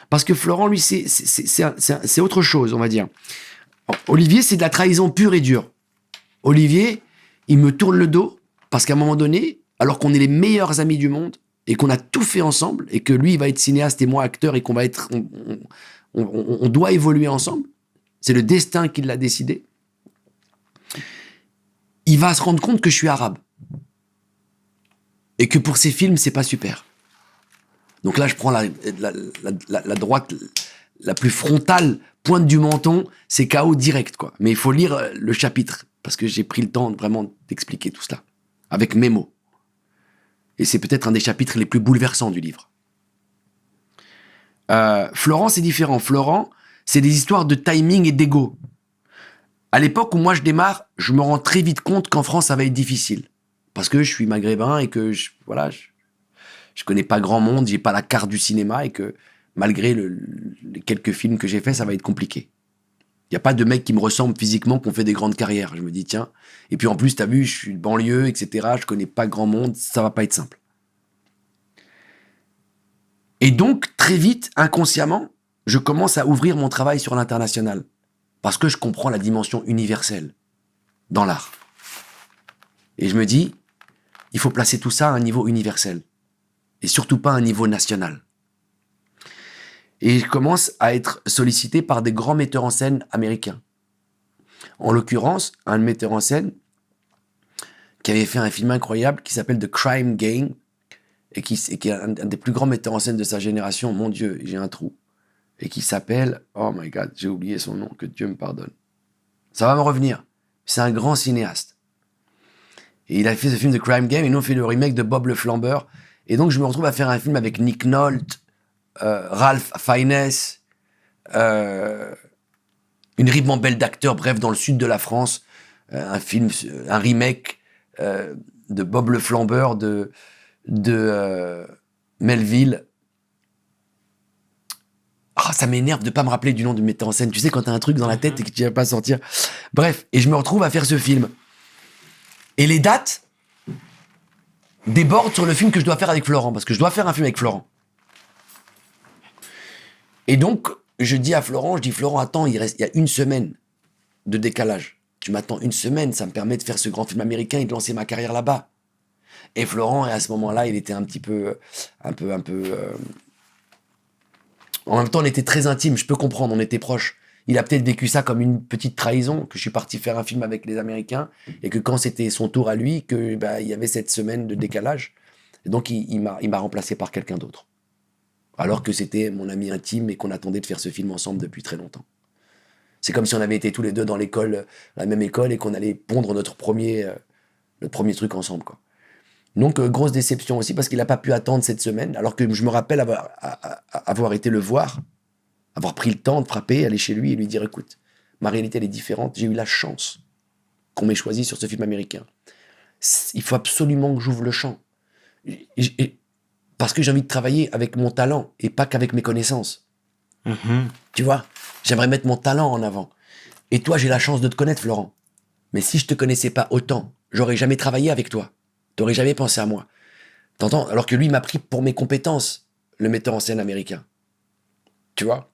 S3: parce que Florent, lui, c'est autre chose, on va dire. Olivier, c'est de la trahison pure et dure. Olivier, il me tourne le dos, parce qu'à un moment donné, alors qu'on est les meilleurs amis du monde, et qu'on a tout fait ensemble, et que lui, il va être cinéaste et moi acteur, et qu'on va être... On doit évoluer ensemble. C'est le destin qui l'a décidé. Il va se rendre compte que je suis arabe. Et que pour ses films, c'est pas super. Donc là, je prends la droite, la plus frontale, pointe du menton, c'est KO direct, quoi. Mais il faut lire le chapitre, parce que j'ai pris le temps vraiment d'expliquer tout cela, avec mes mots. Et c'est peut-être un des chapitres les plus bouleversants du livre. Florent, c'est différent. Florent, c'est des histoires de timing et d'ego. À l'époque où moi je démarre, je me rends très vite compte qu'en France, ça va être difficile. Parce que je suis maghrébin et que je connais pas grand monde, j'ai pas la carte du cinéma et que malgré les quelques films que j'ai faits, ça va être compliqué. Il n'y a pas de mecs qui me ressemblent physiquement qui ont fait des grandes carrières. Je me dis, tiens. Et puis en plus, t'as vu, je suis de banlieue, etc. Je connais pas grand monde, ça va pas être simple. Et donc, très vite, inconsciemment, je commence à ouvrir mon travail sur l'international. Parce que je comprends la dimension universelle dans l'art. Et je me dis, il faut placer tout ça à un niveau universel. Et surtout pas à un niveau national. Et je commence à être sollicité par des grands metteurs en scène américains. En l'occurrence, un metteur en scène qui avait fait un film incroyable qui s'appelle The Crime Gang et qui est un des plus grands metteurs en scène de sa génération. Mon Dieu, j'ai un trou. et qui s'appelle, oh my God, j'ai oublié son nom, que Dieu me pardonne. Ça va me revenir. C'est un grand cinéaste. Et il a fait ce film de Crime Game, et nous on fait le remake de Bob le Flambeur. Et donc je me retrouve à faire un film avec Nick Nolte, Ralph Fiennes, une ribambelle d'acteurs, bref, dans le sud de la France. Un film, un remake de Bob le Flambeur de Melville. Ah, ça m'énerve de pas me rappeler du nom du metteur en scène. Tu sais, quand t'as un truc dans la tête et que tu vas pas sortir. Bref, et je me retrouve à faire ce film. Et les dates débordent sur le film que je dois faire avec Florent, parce que je dois faire un film avec Florent. Et donc, je dis à Florent, Florent, attends, il y a une semaine de décalage. Tu m'attends une semaine, ça me permet de faire ce grand film américain et de lancer ma carrière là-bas. Et Florent, et à ce moment-là, il était un peu. En même temps, on était très intimes, je peux comprendre, on était proches. Il a peut-être vécu ça comme une petite trahison, que je suis parti faire un film avec les Américains, et que quand c'était son tour à lui, il y avait cette semaine de décalage. Et donc, il m'a remplacé par quelqu'un d'autre. Alors que c'était mon ami intime et qu'on attendait de faire ce film ensemble depuis très longtemps. C'est comme si on avait été tous les deux dans l'école, la même école, et qu'on allait pondre notre premier truc ensemble, quoi. Donc, grosse déception aussi, parce qu'il n'a pas pu attendre cette semaine, alors que je me rappelle avoir été le voir, avoir pris le temps de frapper, aller chez lui et lui dire, écoute, ma réalité, elle est différente, j'ai eu la chance qu'on m'ait choisi sur ce film américain. Il faut absolument que j'ouvre le champ. Parce que j'ai envie de travailler avec mon talent et pas qu'avec mes connaissances. Tu vois, j'aimerais mettre mon talent en avant. Et toi, j'ai la chance de te connaître, Florent. Mais si je te connaissais pas autant, j'aurais jamais travaillé avec toi. T'aurais jamais pensé à moi. T'entends? Alors que lui m'a pris pour mes compétences, le metteur en scène américain. Tu vois?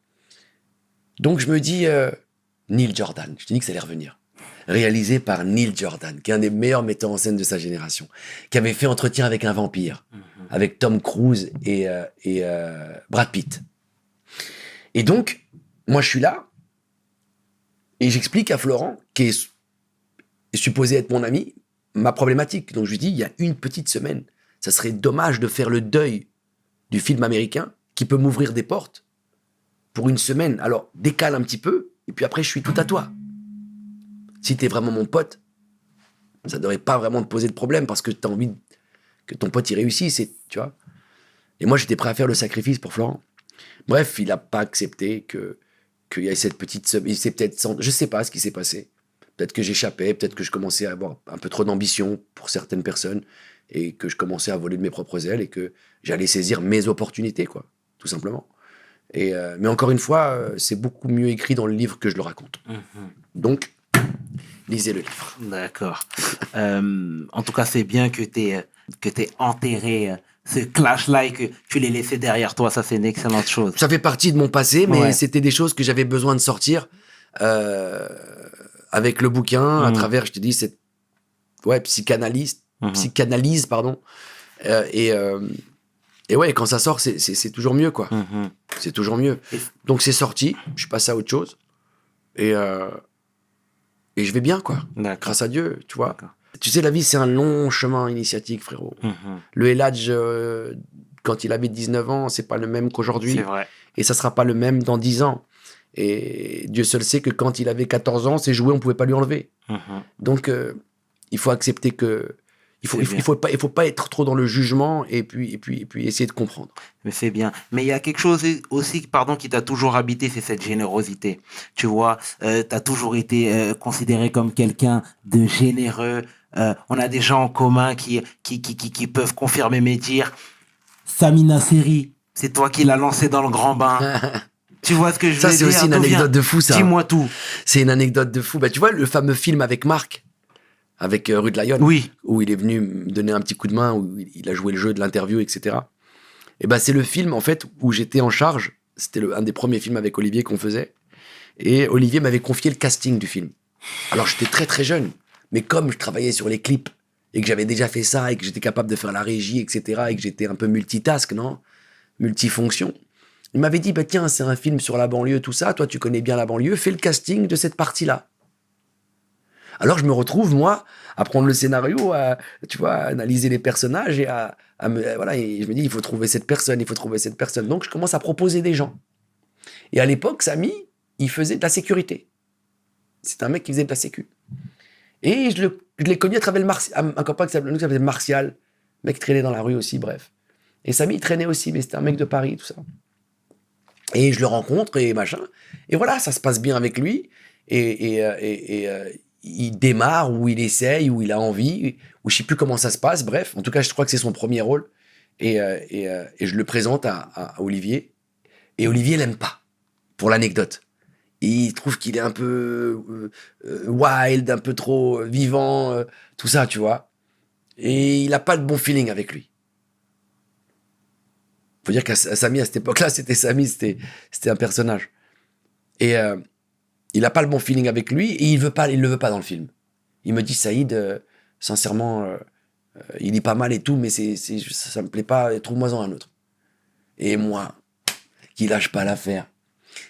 S3: Donc je me dis, Neil Jordan, je te dis que ça allait revenir. Réalisé par Neil Jordan, qui est un des meilleurs metteurs en scène de sa génération, qui avait fait Entretien avec un vampire, avec Tom Cruise et Brad Pitt. Et donc, moi je suis là, et j'explique à Florent, qui est supposé être mon ami, ma problématique. Donc je lui dis, il y a une petite semaine, ça serait dommage de faire le deuil du film américain qui peut m'ouvrir des portes pour une semaine. Alors décale un petit peu, et puis après je suis tout à toi. Si t'es vraiment mon pote, ça devrait pas vraiment te poser de problème, parce que t'as envie que ton pote y réussisse, tu vois. Et moi j'étais prêt à faire le sacrifice pour Florent. Bref, il a pas accepté qu'il y ait cette petite semaine. Il s'est peut-être, je sais pas ce qui s'est passé. Peut-être que j'échappais, peut-être que je commençais à avoir un peu trop d'ambition pour certaines personnes, et que je commençais à voler de mes propres ailes, et que j'allais saisir mes opportunités, quoi, tout simplement. Mais encore une fois, c'est beaucoup mieux écrit dans le livre que je le raconte. Donc, lisez le livre.
S1: D'accord. En tout cas, c'est bien que t'aies enterré ce clash-là et que tu l'aies laissé derrière toi. Ça, c'est une excellente chose.
S3: Ça fait partie de mon passé, mais
S1: Ouais.
S3: c'était des choses que j'avais besoin de sortir avec le bouquin, à travers, je te dis, cette psychanalyse, pardon. Et ouais, quand ça sort, c'est toujours mieux, quoi. C'est toujours mieux. Donc c'est sorti, je suis passé à autre chose, et je vais bien, quoi.
S1: D'accord.
S3: Grâce à Dieu, tu vois.
S1: D'accord.
S3: Tu sais, la vie, c'est un long chemin initiatique, frérot. Le Eladj, quand il avait 19 ans, c'est pas le même qu'aujourd'hui.
S1: C'est vrai.
S3: Et ça sera pas le même dans 10 ans. Et Dieu seul sait que quand il avait 14 ans, ses jouets, on pouvait pas lui enlever. Donc, il faut accepter que... Il faut pas être trop dans le jugement, et puis essayer de comprendre.
S1: Mais c'est bien. Mais il y a quelque chose aussi, pardon, qui t'a toujours habité, c'est cette générosité. Tu vois, t'as toujours été considéré comme quelqu'un de généreux. On a des gens en commun qui peuvent confirmer mes dires. Samina Seri, c'est toi qui l'as lancé dans le grand bain. Tu vois ce que je veux
S3: Ça,
S1: dire?
S3: c'est aussi une anecdote de fou, ça.
S1: Dis-moi tout.
S3: C'est une anecdote de fou. Bah, tu vois, le fameux film avec Marc, avec Rue de Lyon,
S1: Oui.
S3: où il est venu me donner un petit coup de main, où il a joué le jeu de l'interview, etc. Et ben, c'est le film, en fait, où j'étais en charge. C'était un des premiers films avec Olivier qu'on faisait. Et Olivier m'avait confié le casting du film. Alors, j'étais très, très jeune. Mais comme je travaillais sur les clips, et que j'avais déjà fait ça, et que j'étais capable de faire la régie, etc., et que j'étais un peu multitask, non? Multifonction. Il m'avait dit, bah, tiens, c'est un film sur la banlieue, tout ça. Toi, tu connais bien la banlieue. Fais le casting de cette partie-là. Alors, je me retrouve, moi, à prendre le scénario, à analyser les personnages, et voilà, et je me dis, il faut trouver cette personne. Donc, je commence à proposer des gens. Et à l'époque, Samy, il faisait de la sécurité. C'est un mec qui faisait de la sécu. Et je l'ai connu à travers un copain qui s'appelait Martial, mec qui traînait dans la rue aussi, bref. Et Samy, il traînait aussi, mais c'était un mec de Paris, tout ça. Et je le rencontre et machin. Et voilà, ça se passe bien avec lui. Et il démarre, ou il essaye, ou il a envie, ou je sais plus comment ça se passe. Bref, en tout cas, je crois que c'est son premier rôle. Et je le présente à Olivier. Et Olivier l'aime pas, pour l'anecdote. Il trouve qu'il est un peu wild, un peu trop vivant, tout ça, tu vois. Et il a pas de bon feeling avec lui. Faut dire qu'à Samy, à cette époque-là, c'était Samy, c'était un personnage. Et il a pas le bon feeling avec lui, et il le veut pas dans le film. Il me dit, Saïd, sincèrement, il est pas mal et tout, mais ça me plaît pas, trouve-moi-en un autre. Et moi, qui lâche pas l'affaire,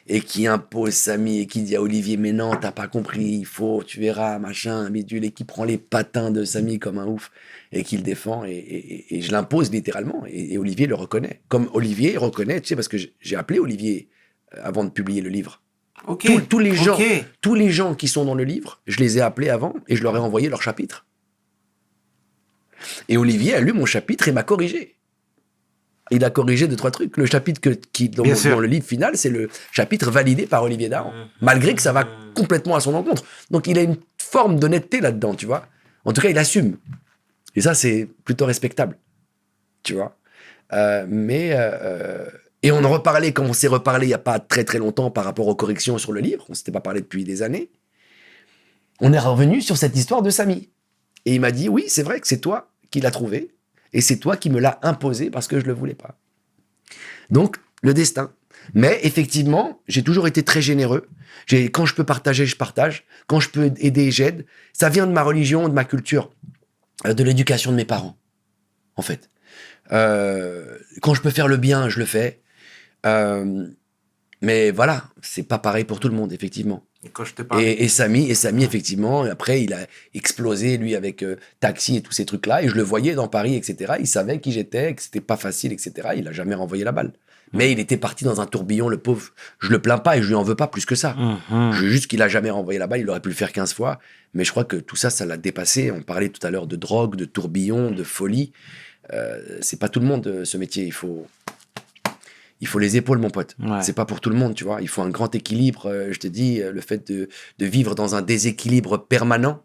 S3: et qui impose Samy, et qui dit à Olivier, mais non, t'as pas compris, il faut, tu verras, machin, bidule, et qui prend les patins de Samy comme un ouf, et qui le défend, et je l'impose littéralement, et Olivier le reconnaît. Comme Olivier reconnaît, tu sais, parce que j'ai appelé Olivier avant de publier le livre.
S1: Ok.
S3: Tous les gens qui sont dans le livre, je les ai appelés avant, et je leur ai envoyé leur chapitre. Et Olivier a lu mon chapitre et m'a corrigé. Il a corrigé 2-3 trucs. Le chapitre dans le livre final, c'est le chapitre validé par Olivier Dahan, malgré que ça va complètement à son encontre. Donc il a une forme d'honnêteté là-dedans, tu vois. En tout cas, il assume. Et ça, c'est plutôt respectable, tu vois. Et on en reparlait, quand on s'est reparlé il n'y a pas très très longtemps par rapport aux corrections sur le livre, on ne s'était pas parlé depuis des années, on est revenu sur cette histoire de Samy. Et il m'a dit, oui, c'est vrai que c'est toi qui l'as trouvé, et c'est toi qui me l'as imposé parce que je ne le voulais pas. Donc, le destin. Mais effectivement, j'ai toujours été très généreux. Quand je peux partager, je partage. Quand je peux aider, j'aide. Ça vient de ma religion, de ma culture, de l'éducation de mes parents, en fait. Quand je peux faire le bien, je le fais. Mais voilà, c'est pas pareil pour tout le monde, effectivement.
S1: Et quand je te parle...
S3: Et Samy, effectivement, après, il a explosé, lui, avec Taxi et tous ces trucs-là, et je le voyais dans Paris, etc. Il savait qui j'étais, que c'était pas facile, etc. Il a jamais renvoyé la balle. Mais il était parti dans un tourbillon, le pauvre. Je le plains pas et je lui en veux pas plus que ça. Je veux juste qu'il a jamais renvoyé la balle, il aurait pu le faire 15 fois. Mais je crois que tout ça, ça l'a dépassé. On parlait tout à l'heure de drogue, de tourbillon, de folie. C'est pas tout le monde, ce métier. Il faut les épaules, mon pote.
S1: Ouais.
S3: C'est pas pour tout le monde, tu vois. Il faut un grand équilibre. Je te dis, le fait de vivre dans un déséquilibre permanent,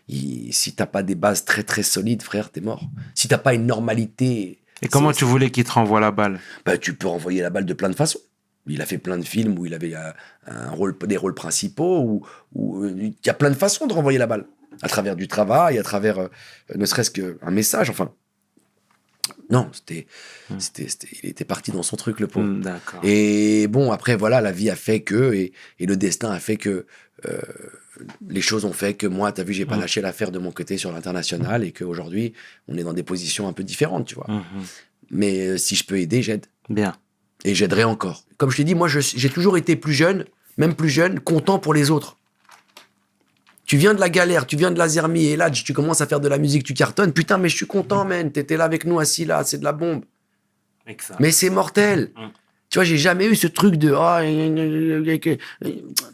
S3: si t'as pas des bases très très solides, frère, t'es mort. Si t'as pas une normalité...
S1: Et comment tu voulais qu'il te renvoie la balle?
S3: Bah, tu peux renvoyer la balle de plein de façons. Il a fait plein de films où il avait des rôles principaux, où il y a plein de façons de renvoyer la balle. À travers du travail, à travers ne serait-ce qu'un message, enfin... Non, il était parti dans son truc, le pauvre.
S1: D'accord.
S3: Et bon, après, voilà, la vie a fait que, et le destin a fait que, les choses ont fait que moi, t'as vu, j'ai pas lâché l'affaire de mon côté sur l'international, et qu'aujourd'hui, on est dans des positions un peu différentes, tu vois. Mais si je peux aider, j'aide.
S1: Bien.
S3: Et j'aiderai encore. Comme je t'ai dit, moi, j'ai toujours été plus jeune, même plus jeune, content pour les autres. Tu viens de la galère, tu viens de la zermie, et là, tu commences à faire de la musique, tu cartonnes. Putain, mais je suis content, man. T'étais là avec nous, assis là, c'est de la bombe.
S1: Exact.
S3: Mais c'est mortel. Tu vois, j'ai jamais eu ce truc de...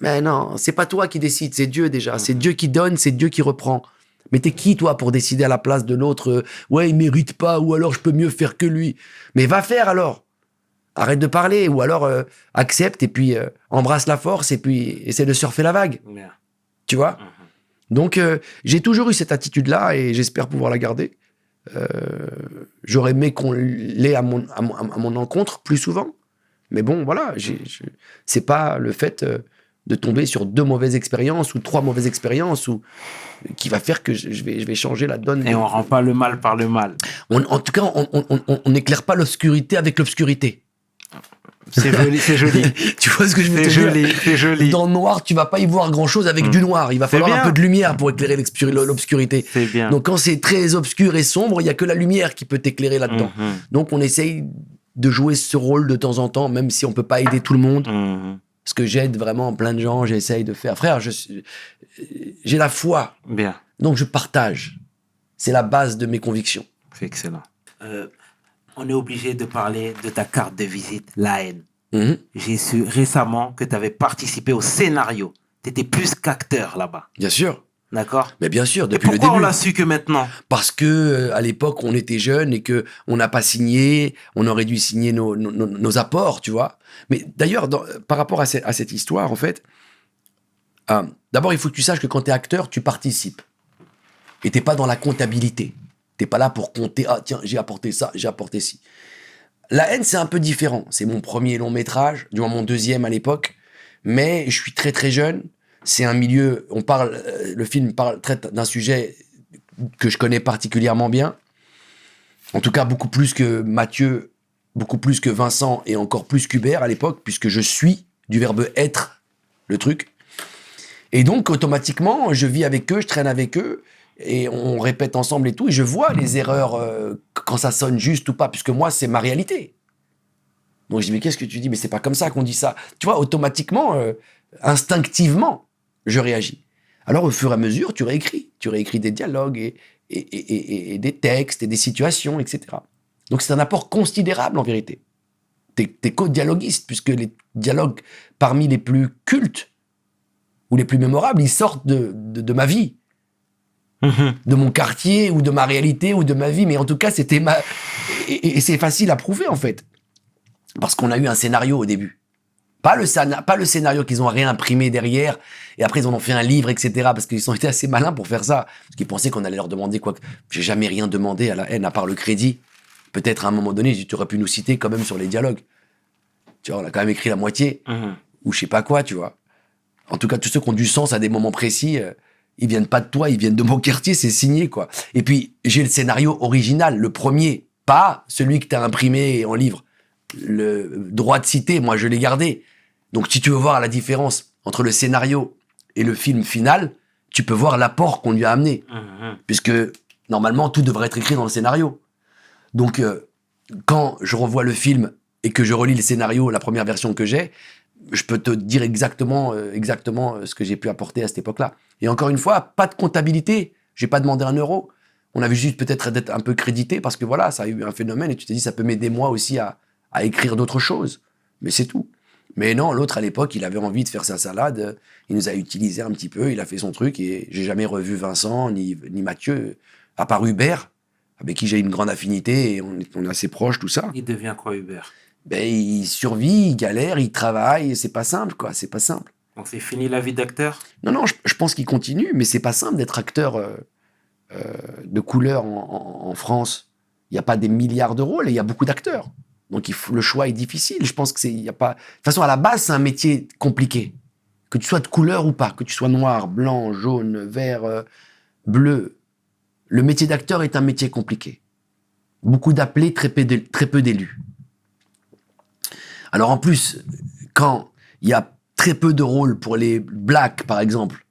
S3: mais non, c'est pas toi qui décide, c'est Dieu déjà. C'est Dieu qui donne, c'est Dieu qui reprend. Mais t'es qui, toi, pour décider à la place de l'autre? Ouais, il mérite pas, ou alors je peux mieux faire que lui. Mais va faire alors. Arrête de parler, ou alors accepte, et puis embrasse la force, et puis essaie de surfer la vague.
S1: Bien.
S3: Tu vois? Donc, j'ai toujours eu cette attitude-là, et j'espère pouvoir la garder. J'aurais aimé qu'on l'ait à mon encontre plus souvent. Mais bon, voilà, c'est pas le fait de tomber sur 2 mauvaises expériences ou 3 mauvaises expériences qui va faire que je vais changer la donne.
S1: Et on rend pas le mal par le mal.
S3: En tout cas, on n'éclaire pas l'obscurité avec l'obscurité.
S1: C'est joli, c'est joli.
S3: Tu vois ce que je veux te dire?
S1: C'est joli.
S3: Dans le noir, tu vas pas y voir grand-chose avec du noir. Il va falloir un peu de lumière pour éclairer l'obscurité.
S1: C'est bien.
S3: Donc quand c'est très obscur et sombre, il y a que la lumière qui peut t'éclairer là-dedans. Donc on essaye de jouer ce rôle de temps en temps, même si on peut pas aider tout le monde. Parce que j'aide vraiment plein de gens, j'essaye de faire. Frère, j'ai la foi.
S1: Bien.
S3: Donc je partage. C'est la base de mes convictions.
S1: C'est excellent. On est obligé de parler de ta carte de visite, la haine.
S3: Mhm.
S1: J'ai su récemment que tu avais participé au scénario. Tu étais plus qu'acteur là-bas.
S3: Bien sûr.
S1: D'accord?
S3: Mais bien sûr,
S1: Et
S3: depuis le
S1: pourquoi on
S3: début.
S1: l'a su que maintenant?
S3: Parce que à l'époque, on était jeunes et que on n'a pas signé, on aurait dû signer nos apports, tu vois. Mais d'ailleurs, par rapport à cette histoire, en fait, d'abord, il faut que tu saches que quand tu es acteur, tu participes. Et t'es pas dans la comptabilité. T'es pas là pour compter, ah tiens, j'ai apporté ça, j'ai apporté ci. La haine, c'est un peu différent. C'est mon premier long métrage, du moins mon deuxième à l'époque. Mais je suis très très jeune. C'est un milieu, le film traite d'un sujet que je connais particulièrement bien. En tout cas, beaucoup plus que Mathieu, beaucoup plus que Vincent et encore plus qu'Hubert à l'époque, puisque je suis du verbe être le truc. Et donc, automatiquement, je vis avec eux, je traîne avec eux, et on répète ensemble et tout, et je vois les erreurs quand ça sonne juste ou pas, puisque moi, c'est ma réalité. Donc je dis, mais qu'est-ce que tu dis? Mais c'est pas comme ça qu'on dit ça. Tu vois, automatiquement, instinctivement, je réagis. Alors au fur et à mesure, tu réécris des dialogues et des textes et des situations, etc. Donc c'est un apport considérable en vérité. T'es co-dialoguiste, puisque les dialogues parmi les plus cultes ou les plus mémorables, ils sortent de ma vie, de mon quartier ou de ma réalité ou de ma vie. Mais en tout cas, c'était ma... Et c'est facile à prouver en fait. Parce qu'on a eu un scénario au début. Pas le scénario qu'ils ont réimprimé derrière, et après ils en ont fait un livre, etc. Parce qu'ils ont été assez malins pour faire ça. Parce qu'ils pensaient qu'on allait leur demander quoi. J'ai jamais rien demandé à la haine, à part le crédit. Peut-être à un moment donné, tu aurais pu nous citer quand même sur les dialogues. Tu vois, on a quand même écrit la moitié, ou je sais pas quoi, tu vois. En tout cas, tous ceux qui ont du sens à des moments précis, ils viennent pas de toi, ils viennent de mon quartier, c'est signé, quoi. Et puis, j'ai le scénario original, le premier, pas celui que t'as imprimé en livre. Le droit de citer, moi je l'ai gardé. Donc si tu veux voir la différence entre le scénario et le film final, tu peux voir l'apport qu'on lui a amené. Puisque normalement tout devrait être écrit dans le scénario. Donc quand je revois le film et que je relis le scénario, la première version que j'ai, je peux te dire exactement ce que j'ai pu apporter à cette époque-là. Et encore une fois, pas de comptabilité. J'ai pas demandé un euro. On avait juste peut-être d'être un peu crédité parce que voilà, ça a eu un phénomène et tu t'es dit ça peut m'aider moi aussi à écrire d'autres choses. Mais c'est tout. Mais non, l'autre à l'époque, il avait envie de faire sa salade, il nous a utilisé un petit peu, il a fait son truc et j'ai jamais revu Vincent ni Mathieu, à part Hubert, avec qui j'ai une grande affinité et on est assez proches, tout ça.
S1: Il devient quoi, Hubert?
S3: Ben, il survit, il galère, il travaille, c'est pas simple, quoi, c'est pas simple.
S1: Donc c'est fini la vie d'acteur?
S3: Non, je pense qu'il continue, mais c'est pas simple d'être acteur de couleur en France. Il n'y a pas des milliards de rôles et il y a beaucoup d'acteurs. Donc le choix est difficile. Je pense que il y a pas. De toute façon, à la base, c'est un métier compliqué. Que tu sois de couleur ou pas, que tu sois noir, blanc, jaune, vert, bleu, le métier d'acteur est un métier compliqué. Beaucoup d'appelés, très peu d'élus. Alors en plus, quand il y a très peu de rôles pour les blacks, par exemple,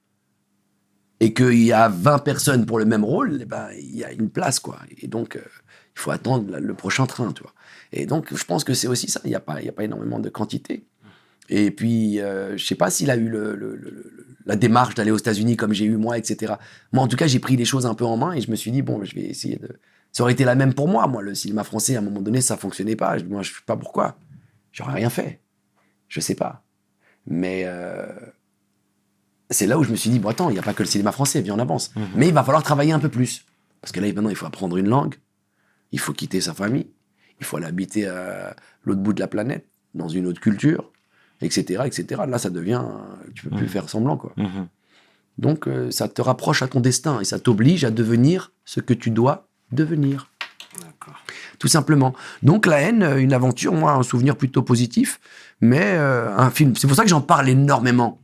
S3: et qu'il y a 20 personnes pour le même rôle, eh ben, il y a une place, quoi. Et donc, il faut attendre le prochain train, tu vois. Et donc, je pense que c'est aussi ça. Il n'y a pas énormément de quantité. Et puis, je sais pas s'il a eu la démarche d'aller aux États-Unis comme j'ai eu moi, etc. Moi, en tout cas, j'ai pris les choses un peu en main et je me suis dit, bon, je vais essayer de... Ça aurait été la même pour moi. Moi, le cinéma français, à un moment donné, ça fonctionnait pas. Moi, je sais pas pourquoi. J'aurais rien fait. Je sais pas. Mais c'est là où je me suis dit, bon, attends, il n'y a pas que le cinéma français, viens, on avance. Mais il va falloir travailler un peu plus. Parce que là, maintenant, il faut apprendre une langue. Il faut quitter sa famille. Il faut aller habiter à l'autre bout de la planète, dans une autre culture, etc., etc. Là, ça devient... Tu peux plus faire semblant, quoi. Donc, ça te rapproche à ton destin et ça t'oblige à devenir ce que tu dois devenir.
S1: D'accord.
S3: Tout simplement. Donc, La haine, une aventure, moi, un souvenir plutôt positif, mais un film. C'est pour ça que j'en parle énormément.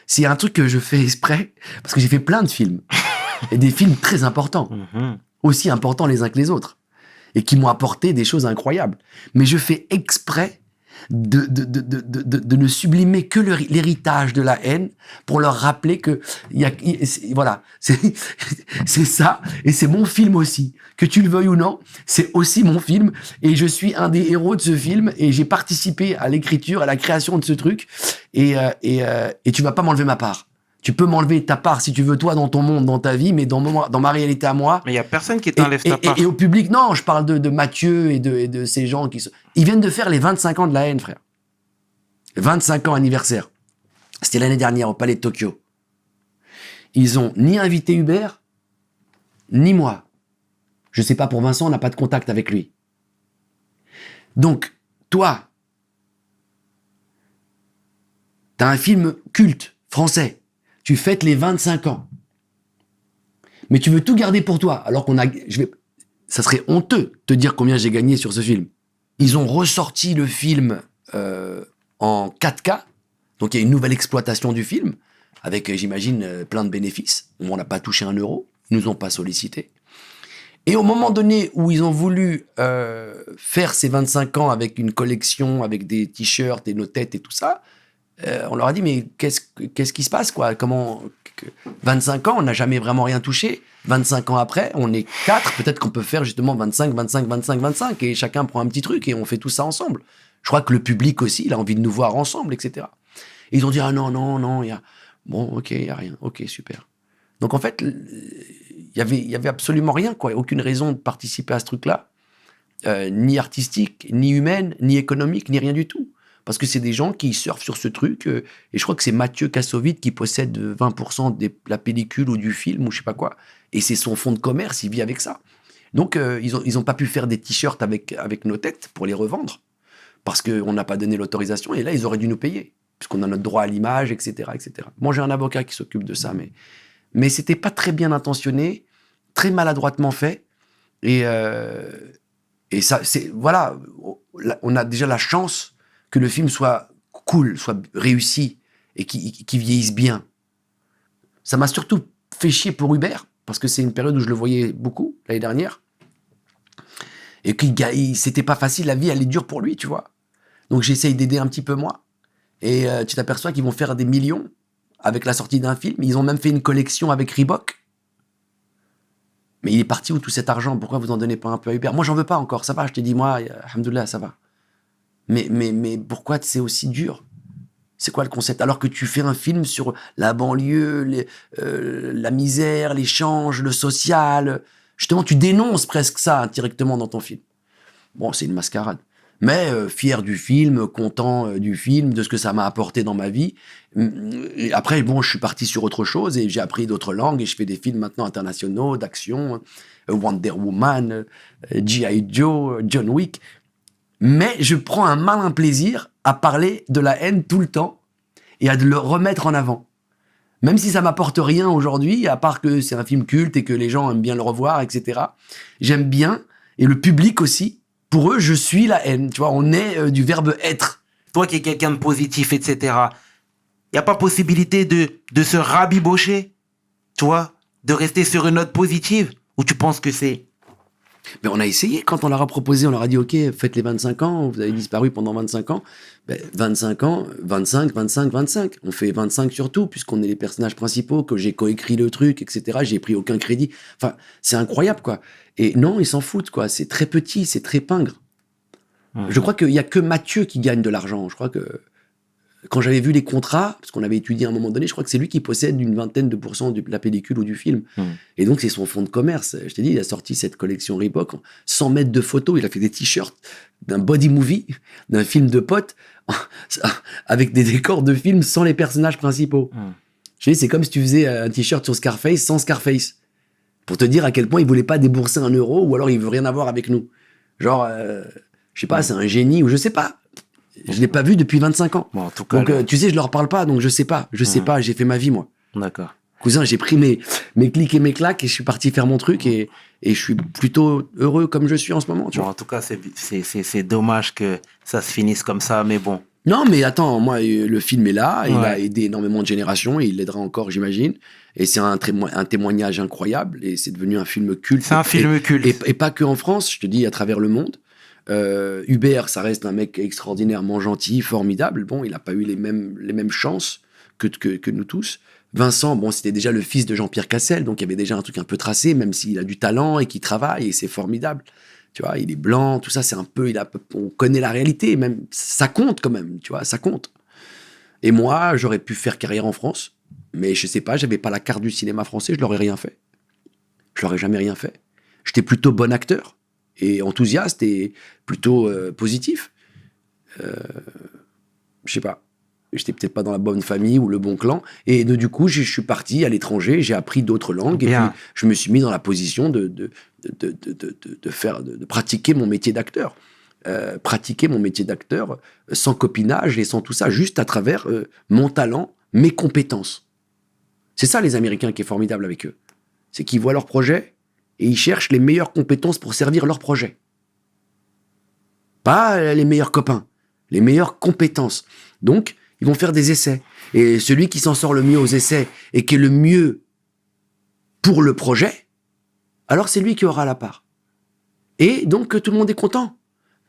S3: C'est un truc que je fais exprès, parce que j'ai fait plein de films. Et des films très importants. Aussi importants les uns que les autres. Et qui m'ont apporté des choses incroyables. Mais je fais exprès de ne sublimer que l'héritage de la haine pour leur rappeler que voilà, c'est ça, et c'est mon film aussi. Que tu le veuilles ou non, c'est aussi mon film, et je suis un des héros de ce film, et j'ai participé à l'écriture, à la création de ce truc, et tu vas pas m'enlever ma part. Tu peux m'enlever ta part si tu veux, toi, dans ton monde, dans ta vie, mais dans ma réalité à moi.
S1: Mais il n'y a personne qui t'enlève ta part.
S3: Et au public, non, je parle de Mathieu et de ces gens qui sont... Ils viennent de faire les 25 ans de la haine, frère. 25 ans anniversaire. C'était l'année dernière au Palais de Tokyo. Ils ont ni invité Hubert, ni moi. Je sais pas pour Vincent, on n'a pas de contact avec lui. Donc, toi, t'as un film culte, français. Tu fêtes les 25 ans. Mais tu veux tout garder pour toi, alors qu'on a... Ça serait honteux de te dire combien j'ai gagné sur ce film. Ils ont ressorti le film en 4K. Donc il y a une nouvelle exploitation du film, avec, j'imagine, plein de bénéfices. On n'a pas touché un euro, ils nous ont pas sollicité. Et au moment donné où ils ont voulu faire ces 25 ans avec une collection, avec des t-shirts et nos têtes et tout ça, on leur a dit, mais qu'est-ce qui se passe, quoi? 25 ans, on n'a jamais vraiment rien touché. 25 ans après, on est 4, peut-être qu'on peut faire justement 25, 25, 25, 25, et chacun prend un petit truc et on fait tout ça ensemble. Je crois que le public aussi, il a envie de nous voir ensemble, etc. Et ils ont dit, ah non, il y a... Bon, ok, il n'y a rien. Ok, super. Donc en fait, il y avait absolument rien, quoi. Aucune raison de participer à ce truc-là. Ni artistique, ni humaine, ni économique, ni rien du tout. Parce que c'est des gens qui surfent sur ce truc. Et je crois que c'est Mathieu Kassovitz qui possède 20% de la pellicule ou du film ou je sais pas quoi. Et c'est son fonds de commerce, il vit avec ça. Donc ils ont pas pu faire des t-shirts avec nos têtes pour les revendre. Parce qu'on n'a pas donné l'autorisation. Et là, ils auraient dû nous payer. Puisqu'on a notre droit à l'image, etc., etc. Moi, j'ai un avocat qui s'occupe de ça, mais c'était pas très bien intentionné, très maladroitement fait. Et ça, voilà, on a déjà la chance que le film soit cool, soit réussi et qui vieillisse bien. Ça m'a surtout fait chier pour Hubert, parce que c'est une période où je le voyais beaucoup, l'année dernière. Et c'était pas facile, la vie, elle est dure pour lui, tu vois. Donc j'essaye d'aider un petit peu moi. Et tu t'aperçois qu'ils vont faire des millions avec la sortie d'un film. Ils ont même fait une collection avec Reebok. Mais il est parti où tout cet argent? Pourquoi vous en donnez pas un peu à Hubert? Moi, j'en veux pas encore. Ça va, je te dis, moi, alhamdoulilah, ça va. Mais pourquoi c'est aussi dur? C'est quoi le concept? Alors que tu fais un film sur la banlieue, la misère, l'échange, le social. Justement, tu dénonces presque ça indirectement dans ton film. Bon, c'est une mascarade. Mais fier du film, content du film, de ce que ça m'a apporté dans ma vie. Et après, bon, je suis parti sur autre chose et j'ai appris d'autres langues et je fais des films maintenant internationaux, d'action, Wonder Woman, G.I. Joe, John Wick. Mais je prends un malin plaisir à parler de la haine tout le temps et à le remettre en avant. Même si ça m'apporte rien aujourd'hui, à part que c'est un film culte et que les gens aiment bien le revoir, etc. J'aime bien, et le public aussi. Pour eux, je suis la haine. Tu vois, on est du verbe être.
S1: Toi qui es quelqu'un de positif, etc., il n'y a pas possibilité de se rabibocher, tu vois, de rester sur une note positive, ou tu penses que c'est...
S3: Mais on a essayé, quand on leur a proposé, on leur a dit, ok, faites les 25 ans, vous avez disparu pendant 25 ans. Ben, 25 ans, 25, 25, 25. On fait 25 surtout, puisqu'on est les personnages principaux, que j'ai coécrit le truc, etc. J'ai pris aucun crédit. Enfin, c'est incroyable, quoi. Et non, ils s'en foutent, quoi. C'est très petit, c'est très pingre. Je crois qu'il n'y a que Mathieu qui gagne de l'argent. Je crois que quand j'avais vu les contrats, parce qu'on avait étudié à un moment donné, je crois que c'est lui qui possède une vingtaine de pourcents de la pellicule ou du film. Et donc, c'est son fonds de commerce. Je t'ai dit, il a sorti cette collection Reebok, 100 mètres de photos, il a fait des t-shirts d'un body movie, d'un film de potes, avec des décors de films sans les personnages principaux. Je te dis, c'est comme si tu faisais un t-shirt sur Scarface sans Scarface. Pour te dire à quel point il voulait pas débourser un euro, ou alors il veut rien avoir avec nous. Genre, je sais pas, c'est un génie, ou je sais pas. Je l'ai pas vu depuis 25 ans.
S1: Bon, en tout cas,
S3: Donc, tu sais, je leur parle pas, donc je sais pas. Je sais pas, j'ai fait ma vie, moi.
S1: D'accord.
S3: Cousin, j'ai pris mes clics et mes claques et je suis parti faire mon truc et je suis plutôt heureux comme je suis en ce moment, tu
S1: Bon,
S3: vois.
S1: en tout cas, c'est dommage que ça se finisse comme ça, mais bon.
S3: Non, mais attends, moi, le film est là, il a aidé énormément de générations et il l'aidera encore, j'imagine. Et c'est un témoignage incroyable et c'est devenu un film culte.
S1: C'est un film culte.
S3: Et pas que en France, je te dis, à travers le monde. Hubert, ça reste un mec extraordinairement gentil, formidable. Bon, il n'a pas eu les mêmes chances que nous tous. Vincent, bon, c'était déjà le fils de Jean-Pierre Cassel, donc il y avait déjà un truc un peu tracé, même s'il a du talent et qu'il travaille, et c'est formidable. Tu vois, il est blanc, tout ça, c'est un peu, on connaît la réalité, même, ça compte quand même, tu vois, ça compte. Et moi, j'aurais pu faire carrière en France, mais je sais pas, j'avais pas la carte du cinéma français, je l'aurais rien fait. Je l'aurais jamais rien fait. J'étais plutôt bon acteur, et enthousiaste, et plutôt positif. je sais pas, j'étais peut-être pas dans la bonne famille ou le bon clan. Et du coup, je suis parti à l'étranger, j'ai appris d'autres langues.
S1: Bien.
S3: Et puis, je me suis mis dans la position de pratiquer mon métier d'acteur. Pratiquer mon métier d'acteur sans copinage et sans tout ça, juste à travers mon talent, mes compétences. C'est ça, les Américains, qui est formidable avec eux. C'est qu'ils voient leur projet et ils cherchent les meilleures compétences pour servir leur projet. Pas les meilleurs copains, les meilleures compétences. Donc, ils vont faire des essais. Et celui qui s'en sort le mieux aux essais et qui est le mieux pour le projet, alors c'est lui qui aura la part. Et donc, tout le monde est content.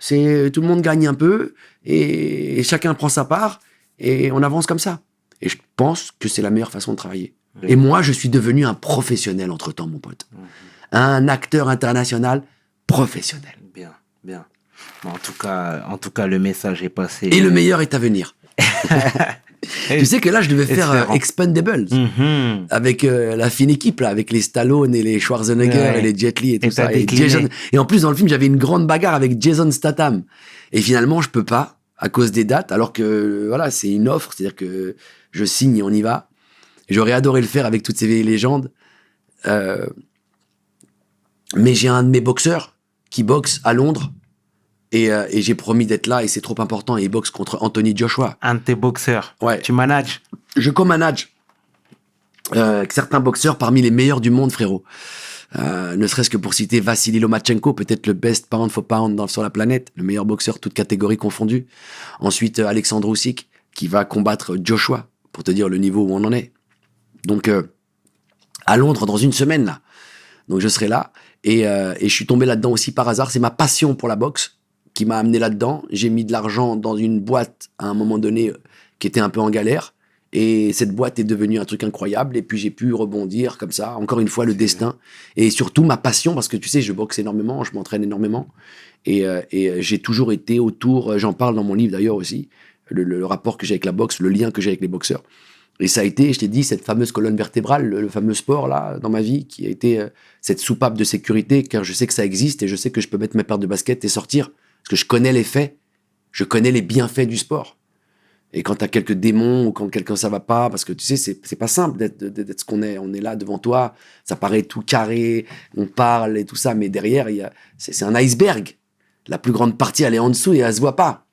S3: Tout le monde gagne un peu et chacun prend sa part et on avance comme ça. Et je pense que c'est la meilleure façon de travailler.
S1: Oui.
S3: Et moi, je suis devenu un professionnel entre-temps, mon pote. Un acteur international professionnel.
S1: Bien, bien. Bon, en tout cas, le message est passé.
S3: Et le meilleur est à venir. Tu sais que là, je devais faire
S1: Espérons.
S3: Expendables
S1: Mhm.
S3: avec la fine équipe, là, avec les Stallone et les Schwarzenegger
S1: Ouais.
S3: et les Jet Li et tout
S1: Et t'as
S3: ça. Et,
S1: décliné.
S3: et en plus, dans le film, j'avais une grande bagarre avec Jason Statham. Et finalement, je peux pas, à cause des dates, alors que voilà, c'est une offre, c'est-à-dire que je signe et on y va. J'aurais adoré le faire avec toutes ces vieilles légendes. Mais j'ai un de mes boxeurs qui boxe à Londres. Et j'ai promis d'être là et c'est trop important. Et il boxe contre Anthony Joshua.
S1: Un de tes boxeurs.
S3: Ouais.
S1: Tu manages.
S3: Je co-manage certains boxeurs parmi les meilleurs du monde, frérot. Ne serait-ce que pour citer Vassili Lomachenko, peut-être le best pound for pound sur la planète, le meilleur boxeur, toutes catégories confondues. Ensuite, Alexandre Usyk, qui va combattre Joshua, pour te dire le niveau où on en est. Donc, à Londres, dans une semaine, là. Donc, je serai là. Et je suis tombé là-dedans aussi par hasard. C'est ma passion pour la boxe qui m'a amené là-dedans. J'ai mis de l'argent dans une boîte, à un moment donné, qui était un peu en galère. Et cette boîte est devenue un truc incroyable. Et puis, j'ai pu rebondir comme ça. Encore une fois, le destin. Et surtout, ma passion, parce que tu sais, je boxe énormément, je m'entraîne énormément. Et j'ai toujours été autour, j'en parle dans mon livre d'ailleurs aussi, le rapport que j'ai avec la boxe, le lien que j'ai avec les boxeurs. Et ça a été, je t'ai dit, cette fameuse colonne vertébrale, le fameux sport là, dans ma vie, qui a été cette soupape de sécurité, car je sais que ça existe et je sais que je peux mettre mes paires de basket et sortir. Parce que je connais les faits, je connais les bienfaits du sport. Et quand t'as quelques démons ou quand quelqu'un ça va pas, parce que tu sais, c'est pas simple d'être ce qu'on est. On est là devant toi, ça paraît tout carré, on parle et tout ça, mais derrière, c'est un iceberg. La plus grande partie, elle est en dessous et elle se voit pas.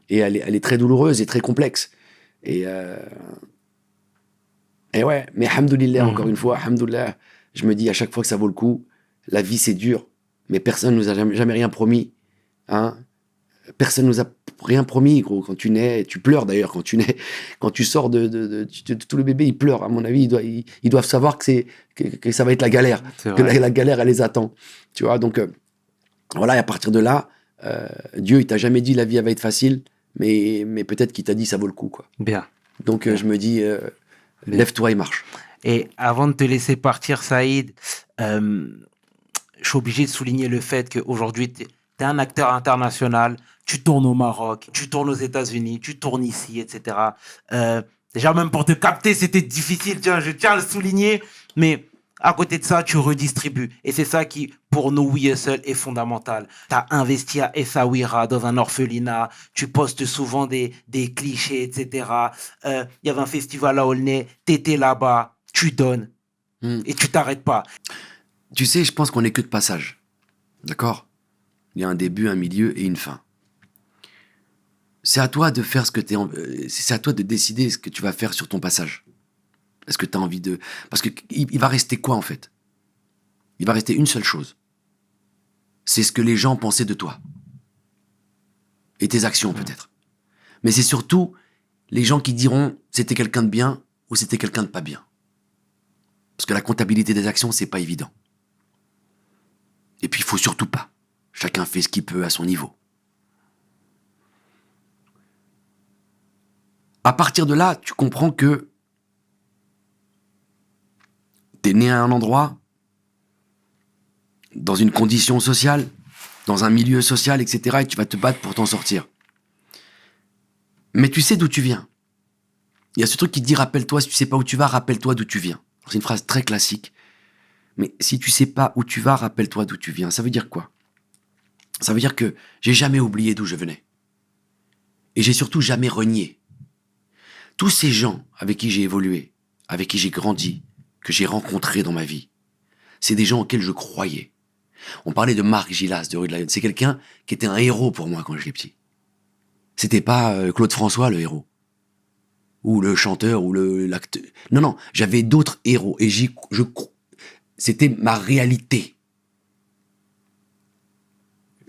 S3: Et elle est très douloureuse et très complexe. Et ouais, mais alhamdoulilah, encore une fois, alhamdoulilah, je me dis à chaque fois que ça vaut le coup, la vie c'est dur, mais personne nous a jamais rien promis. Hein. Personne nous a rien promis, gros. Quand tu nais, tu pleures d'ailleurs quand tu nais. Quand tu sors tout le bébé, il pleure. À mon avis, ils doivent savoir que ça va être la galère,
S1: C'est
S3: que
S1: vrai.
S3: la galère, elle les attend. Tu vois, donc voilà, et à partir de là, Dieu, il t'a jamais dit la vie elle va être facile, mais peut-être qu'il t'a dit ça vaut le coup, quoi.
S1: Bien.
S3: Donc je me dis, lève-toi et marche.
S1: Et avant de te laisser partir, Saïd, je suis obligé de souligner le fait qu'aujourd'hui, tu es un acteur international, tu tournes au Maroc, tu tournes aux États-Unis, tu tournes ici, etc. Déjà, même pour te capter, c'était difficile, je tiens à le souligner, mais à côté de ça, tu redistribues. Et c'est ça qui, pour nous, We Hustle, est fondamental. Tu as investi à Essaouira, dans un orphelinat, tu postes souvent des clichés, etc. Il y avait un festival à Aulnay, tu étais là-bas, tu donnes, et tu t'arrêtes pas.
S3: Tu sais, je pense qu'on n'est que de passage. D'accord ? Il y a un début, un milieu et une fin. C'est à toi de faire c'est à toi de décider ce que tu vas faire sur ton passage. Est-ce que tu as envie de... Parce qu'il va rester quoi, en fait ? Il va rester une seule chose. C'est ce que les gens pensaient de toi. Et tes actions, peut-être. Mais c'est surtout les gens qui diront c'était quelqu'un de bien ou c'était quelqu'un de pas bien. Parce que la comptabilité des actions, c'est pas évident. Et puis, il faut surtout pas. Chacun fait ce qu'il peut à son niveau. À partir de là, tu comprends que t'es né à un endroit, dans une condition sociale, dans un milieu social, etc. et tu vas te battre pour t'en sortir. Mais tu sais d'où tu viens. Il y a ce truc qui te dit rappelle-toi, si tu sais pas où tu vas, rappelle-toi d'où tu viens. C'est une phrase très classique. Mais si tu sais pas où tu vas, rappelle-toi d'où tu viens. Ça veut dire quoi ? Ça veut dire que j'ai jamais oublié d'où je venais. Et j'ai surtout jamais renié tous ces gens avec qui j'ai évolué, avec qui j'ai grandi, que j'ai rencontrés dans ma vie, c'est des gens auxquels je croyais. On parlait de Marc Gilas de Rue de la Lionne. C'est quelqu'un qui était un héros pour moi quand j'étais petit. C'était pas Claude François le héros. Ou le chanteur, ou l'acteur. Non, j'avais d'autres héros. Et c'était ma réalité.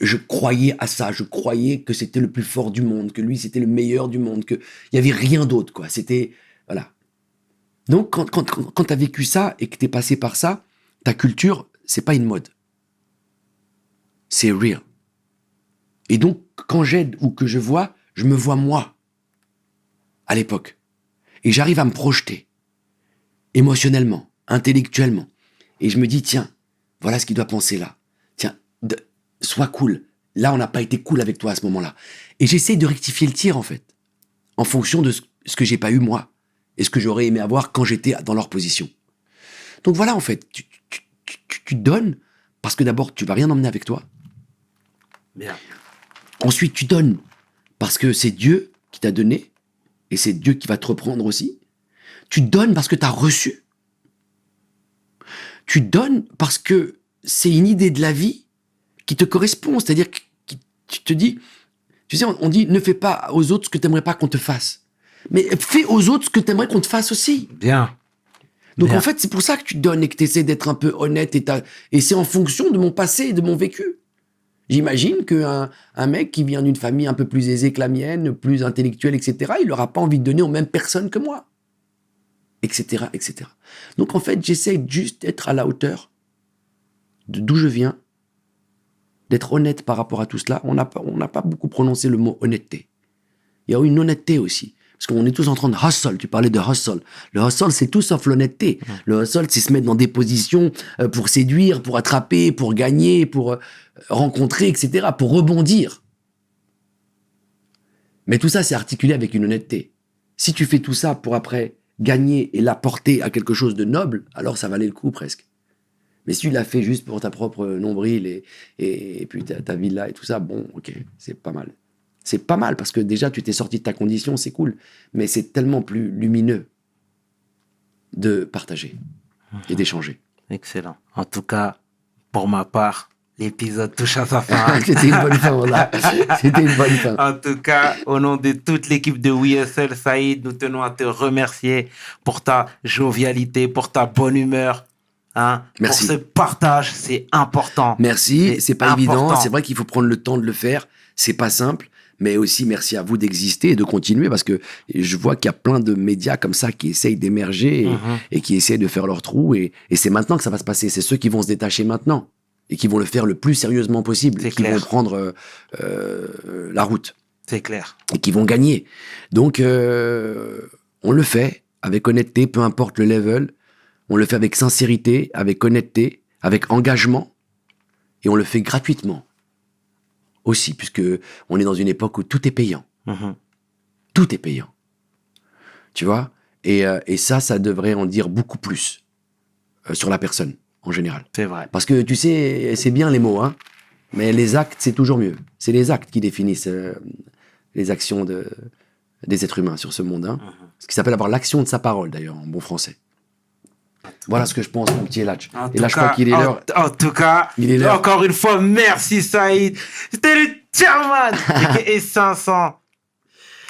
S3: Je croyais à ça. Je croyais que c'était le plus fort du monde, que lui, c'était le meilleur du monde, qu'il n'y avait rien d'autre, quoi. C'était... Voilà. Donc, quand tu as vécu ça et que tu es passé par ça, ta culture, c'est pas une mode. C'est real. Et donc, quand j'aide ou que je vois, je me vois moi, à l'époque. Et j'arrive à me projeter, émotionnellement, intellectuellement. Et je me dis, tiens, voilà ce qu'il doit penser là. Tiens, sois cool. Là, on n'a pas été cool avec toi à ce moment-là. Et j'essaie de rectifier le tir, en fait, en fonction de ce que j'ai pas eu moi, et ce que j'aurais aimé avoir quand j'étais dans leur position. Donc voilà, en fait, tu donnes, parce que d'abord, tu vas rien emmener avec toi.
S1: Bien.
S3: Ensuite, tu donnes, parce que c'est Dieu qui t'a donné, et c'est Dieu qui va te reprendre aussi. Tu donnes parce que tu as reçu. Tu donnes parce que c'est une idée de la vie qui te correspond. C'est-à-dire que tu te dis, tu sais, on dit, ne fais pas aux autres ce que tu n'aimerais pas qu'on te fasse. Mais fais aux autres ce que tu aimerais qu'on te fasse aussi.
S1: Bien.
S3: Donc
S1: Bien.
S3: en fait, c'est pour ça que tu donnes et que tu essaies d'être un peu honnête. Et c'est en fonction de mon passé et de mon vécu. J'imagine qu'un mec qui vient d'une famille un peu plus aisée que la mienne, plus intellectuelle, etc., il n'aura pas envie de donner aux mêmes personnes que moi. Etc., etc. Donc en fait, j'essaie juste d'être à la hauteur d'où je viens, d'être honnête par rapport à tout cela. On n'a pas beaucoup prononcé le mot honnêteté. Il y a une honnêteté aussi. Parce qu'on est tous en train de hustle. Tu parlais de hustle. Le hustle, c'est tout sauf l'honnêteté. Le hustle, c'est se mettre dans des positions pour séduire, pour attraper, pour gagner, pour rencontrer, etc., pour rebondir. Mais tout ça, c'est articulé avec une honnêteté. Si tu fais tout ça pour après gagner et l'apporter à quelque chose de noble, alors ça valait le coup presque. Mais si tu l'as fait juste pour ta propre nombril et puis ta villa et tout ça, bon, ok, c'est pas mal. C'est pas mal parce que déjà, tu t'es sorti de ta condition, c'est cool. Mais c'est tellement plus lumineux de partager et d'échanger.
S1: Excellent. En tout cas, pour ma part, l'épisode touche à sa fin.
S3: C'était une bonne fin, voilà. C'était une bonne fin.
S1: En tout cas, au nom de toute l'équipe de WeSL, Saïd, nous tenons à te remercier pour ta jovialité, pour ta bonne humeur. Hein,
S3: Merci.
S1: Pour ce partage, c'est important.
S3: Merci, c'est pas
S1: important.
S3: évident. C'est vrai qu'il faut prendre le temps de le faire. C'est pas simple. Mais aussi, merci à vous d'exister et de continuer parce que je vois qu'il y a plein de médias comme ça qui essayent d'émerger et qui essayent de faire leur trou. Et c'est maintenant que ça va se passer. C'est ceux qui vont se détacher maintenant et qui vont le faire le plus sérieusement possible.
S1: C'est
S3: qui
S1: clair.
S3: vont prendre la route
S1: C'est clair.
S3: et qui vont gagner. Donc, on le fait avec honnêteté, peu importe le level. On le fait avec sincérité, avec honnêteté, avec engagement. Et on le fait gratuitement. Aussi, puisque on est dans une époque où tout est payant. Tout est payant. Tu vois ? Et ça devrait en dire beaucoup plus sur la personne, en général.
S1: C'est vrai.
S3: Parce que, tu sais, c'est bien les mots, hein, mais les actes, c'est toujours mieux. C'est les actes qui définissent les actions des êtres humains sur ce monde. Hein. Ce qui s'appelle avoir l'action de sa parole, d'ailleurs, en bon français. Voilà ce que je pense, mon petit Elatch. Et là, je crois qu'il est l'heure.
S1: En tout cas,
S3: Il est l'heure.
S1: encore une fois, merci Saïd. C'était le chairman et 500.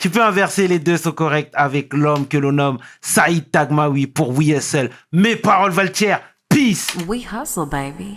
S1: Tu peux inverser, les deux sont corrects avec l'homme que l'on nomme Saïd Tagmaoui pour WeSL. Mes paroles valent cher. Peace.
S2: We hustle, baby.